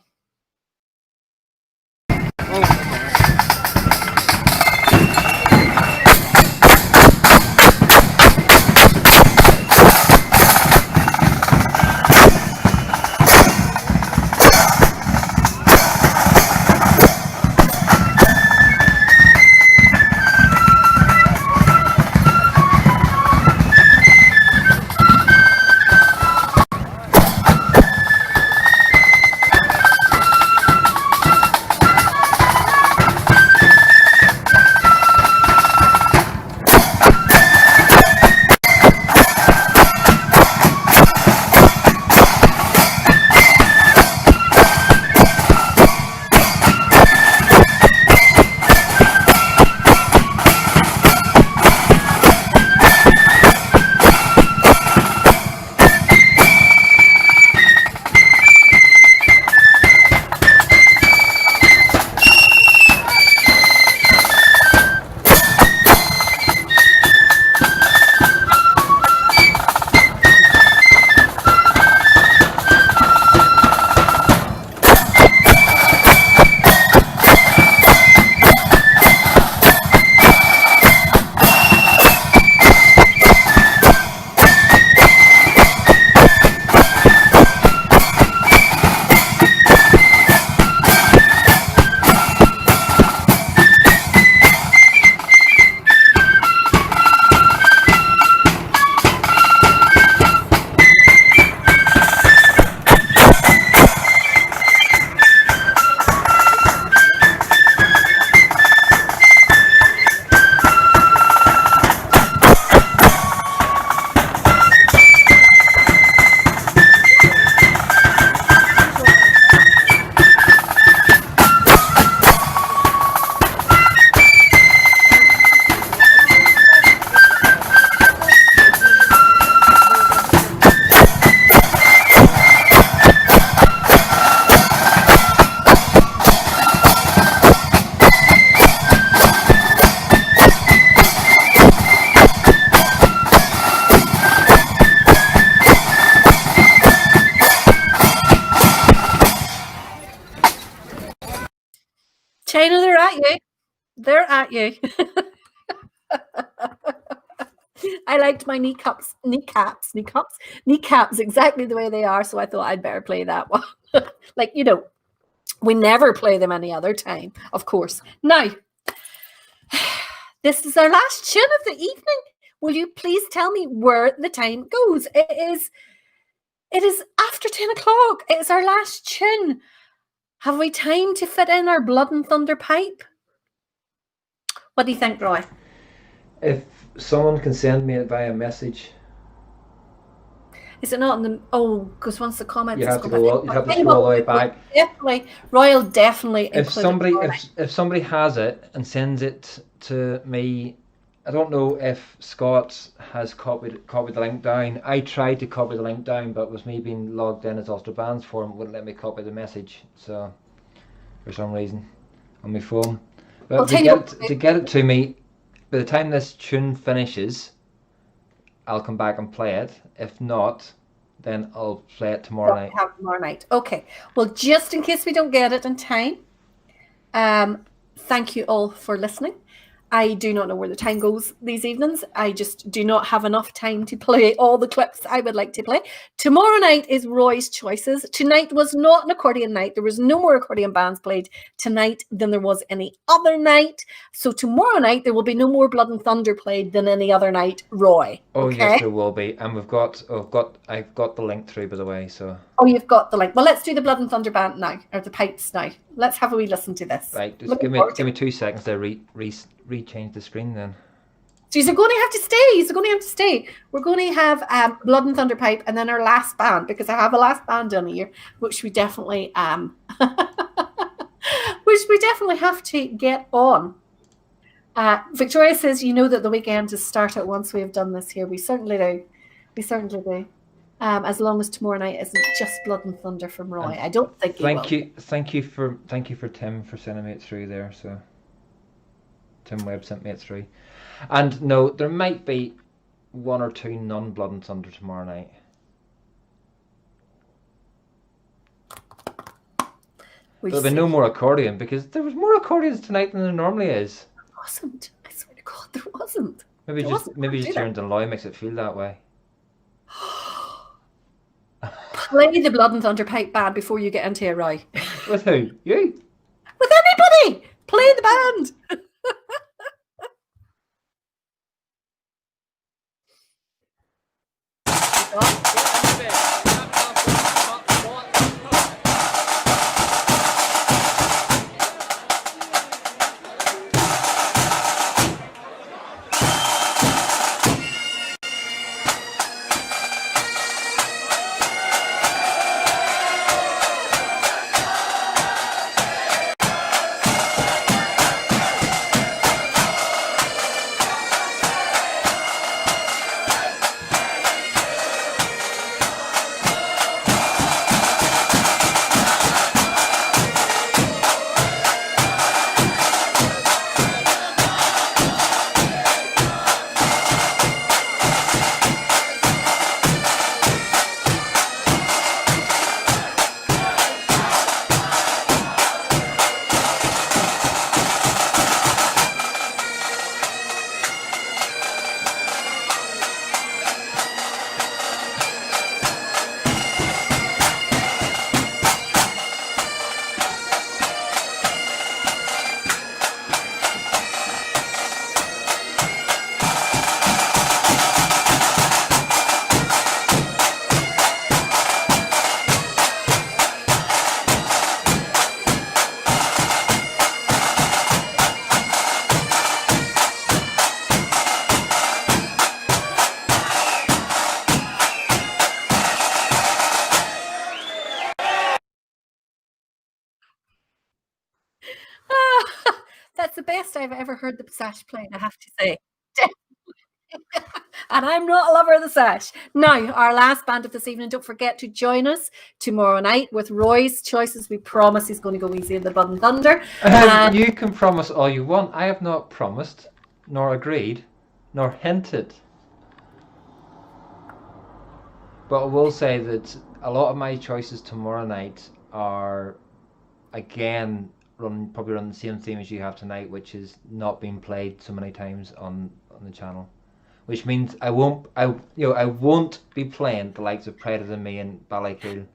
China, they're at you. They're at you. I liked my kneecaps exactly the way they are, so I thought I'd better play that one. Like, you know, we never play them any other time, of course. Now, this is our last tune of the evening. Will you please tell me where the time goes? It is after 10 o'clock. It is our last tune. Have we time to fit in our Blood and Thunder pipe? What do you think, Roy? If someone can send me it via message, is it not in the? Oh, because once the comments, you have to go. You have to scroll all the way back. Definitely, Roy will definitely. If somebody has it and sends it to me, I don't know if Scott has copied the link down. I tried to copy the link down, but with me being logged in as Ulster Bands forum, it wouldn't let me copy the message. So for some reason on my phone, but to get it to me, by the time this tune finishes, I'll come back and play it. If not, then I'll play it tomorrow night. Tomorrow night. Okay. Well, just in case we don't get it in time, thank you all for listening. I do not know where the time goes these evenings. I just do not have enough time to play all the clips I would like to play. Tomorrow night is Roy's Choices. Tonight was not an accordion night. There was no more accordion bands played tonight than there was any other night. So tomorrow night, there will be no more Blood and Thunder played than any other night, Roy. Oh, okay? Yes, there will be. And I've got the link through, by the way. So. Oh, you've got the link. Well, let's do the Blood and Thunder band now, or the pipes now. Let's have a wee listen to this. Right, just give me 2 seconds to re-change the screen then. So you're going to have to stay. We're going to have Blood and Thunder pipe, and then our last band, because I have a last band on here, which we definitely have to get on. Victoria says, you know that the weekend has started once we have done this here. We certainly do. As long as tomorrow night isn't just Blood and Thunder from Roy. I don't think thank you for Tim for sending me it through there. So Tim Webb sent me it through. And no, there might be 1 or 2 non-Blood and Thunder tomorrow night. There'll be no more accordion, because there was more accordions tonight than there normally is. There wasn't. I swear to God, there wasn't. Maybe just Jaron Dunloy makes it feel that way. Play the Blood and Thunder pipe band before you get into it, Roy. With who? You? With anybody! Play the band! That's the best I've ever heard the sash played, I have to say. And I'm not a lover of the sash. Now, our last band of this evening, don't forget to join us tomorrow night with Roy's Choices. We promise he's going to go easy in the Blood and Thunder. You can promise all you want. I have not promised, nor agreed, nor hinted. But I will say that a lot of my choices tomorrow night are, again, probably run the same theme as you have tonight, which is not being played so many times on the channel. Which means I won't be playing the likes of Predator than Me in Ballycool,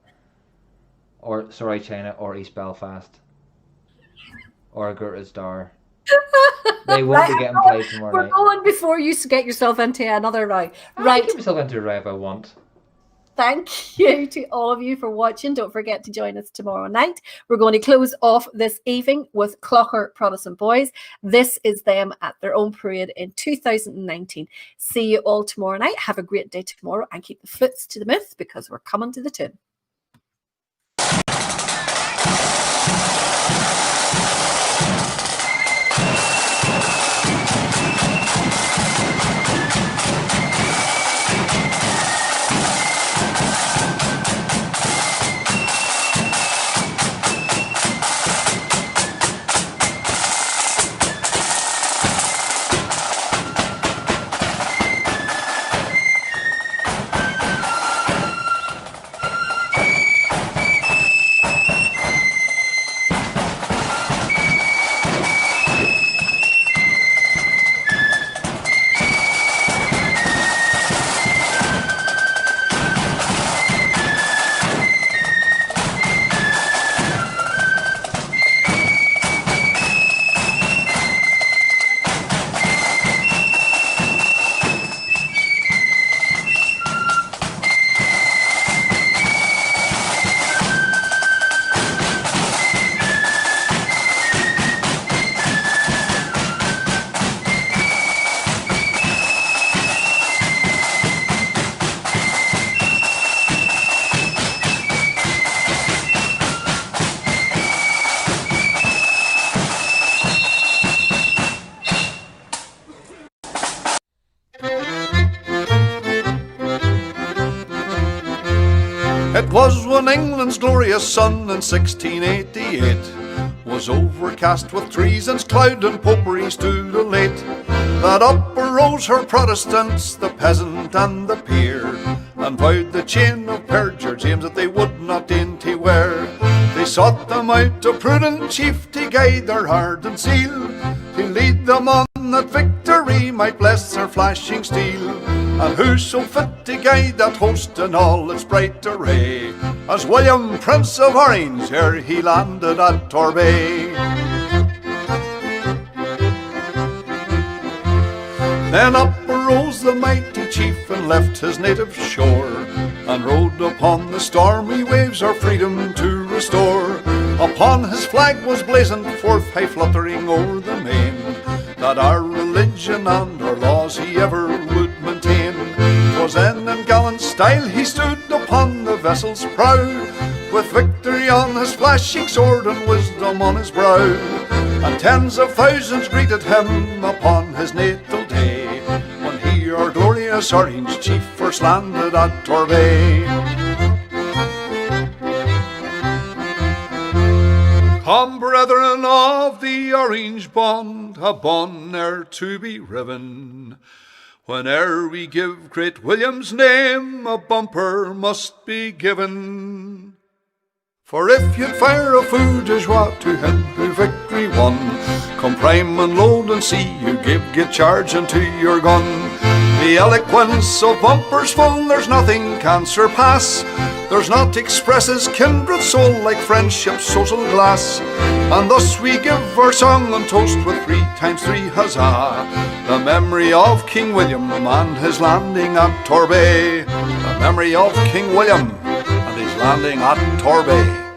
or Sorry China, or East Belfast, or Gertrude's Dar. They won't be getting played tomorrow night. We're going before you get yourself into another row. Right. I get myself into a row if I want. Thank you to all of you for watching. Don't forget to join us tomorrow night. We're going to close off this evening with Clocher Protestant Boys. This is them at their own parade in 2019. See you all tomorrow night. Have a great day tomorrow and keep the foots to the myth because we're coming to the tune. It was when England's glorious sun in 1688 was overcast with treason's cloud and popery stood late, that up arose her Protestants, the peasant and the peer, and vowed the chain of perjure James that they would not dainty wear. They sought them out a prudent chief to guide their ardent zeal, to lead them on that victory might bless their flashing steel. And who so fit to guide that host in all its bright array as William, Prince of Orange, ere he landed at Torbay? Then up arose the mighty chief and left his native shore, and rode upon the stormy waves our freedom to restore. Upon his flag was blazoned forth high fluttering o'er the main, that our religion and our laws he ever would maintain. 'Twas then in gallant style he stood upon the vessel's prow, with victory on his flashing sword and wisdom on his brow. And tens of thousands greeted him upon his natal day, when he, our glorious Orange chief, first landed at Torbay. Come, brethren of the Orange bond, a bond ne'er to be riven. Whene'er we give great William's name, a bumper must be given. For if you'd fire a fou de joie to him who victory won, come prime and load and see you get charge into your gun. The eloquence of bumpers full there's nothing can surpass. There's not expresses kindred soul like friendship's social glass. And thus we give our song and toast with 3 times 3 huzzah, the memory of King William and his landing at Torbay. The memory of King William and his landing at Torbay.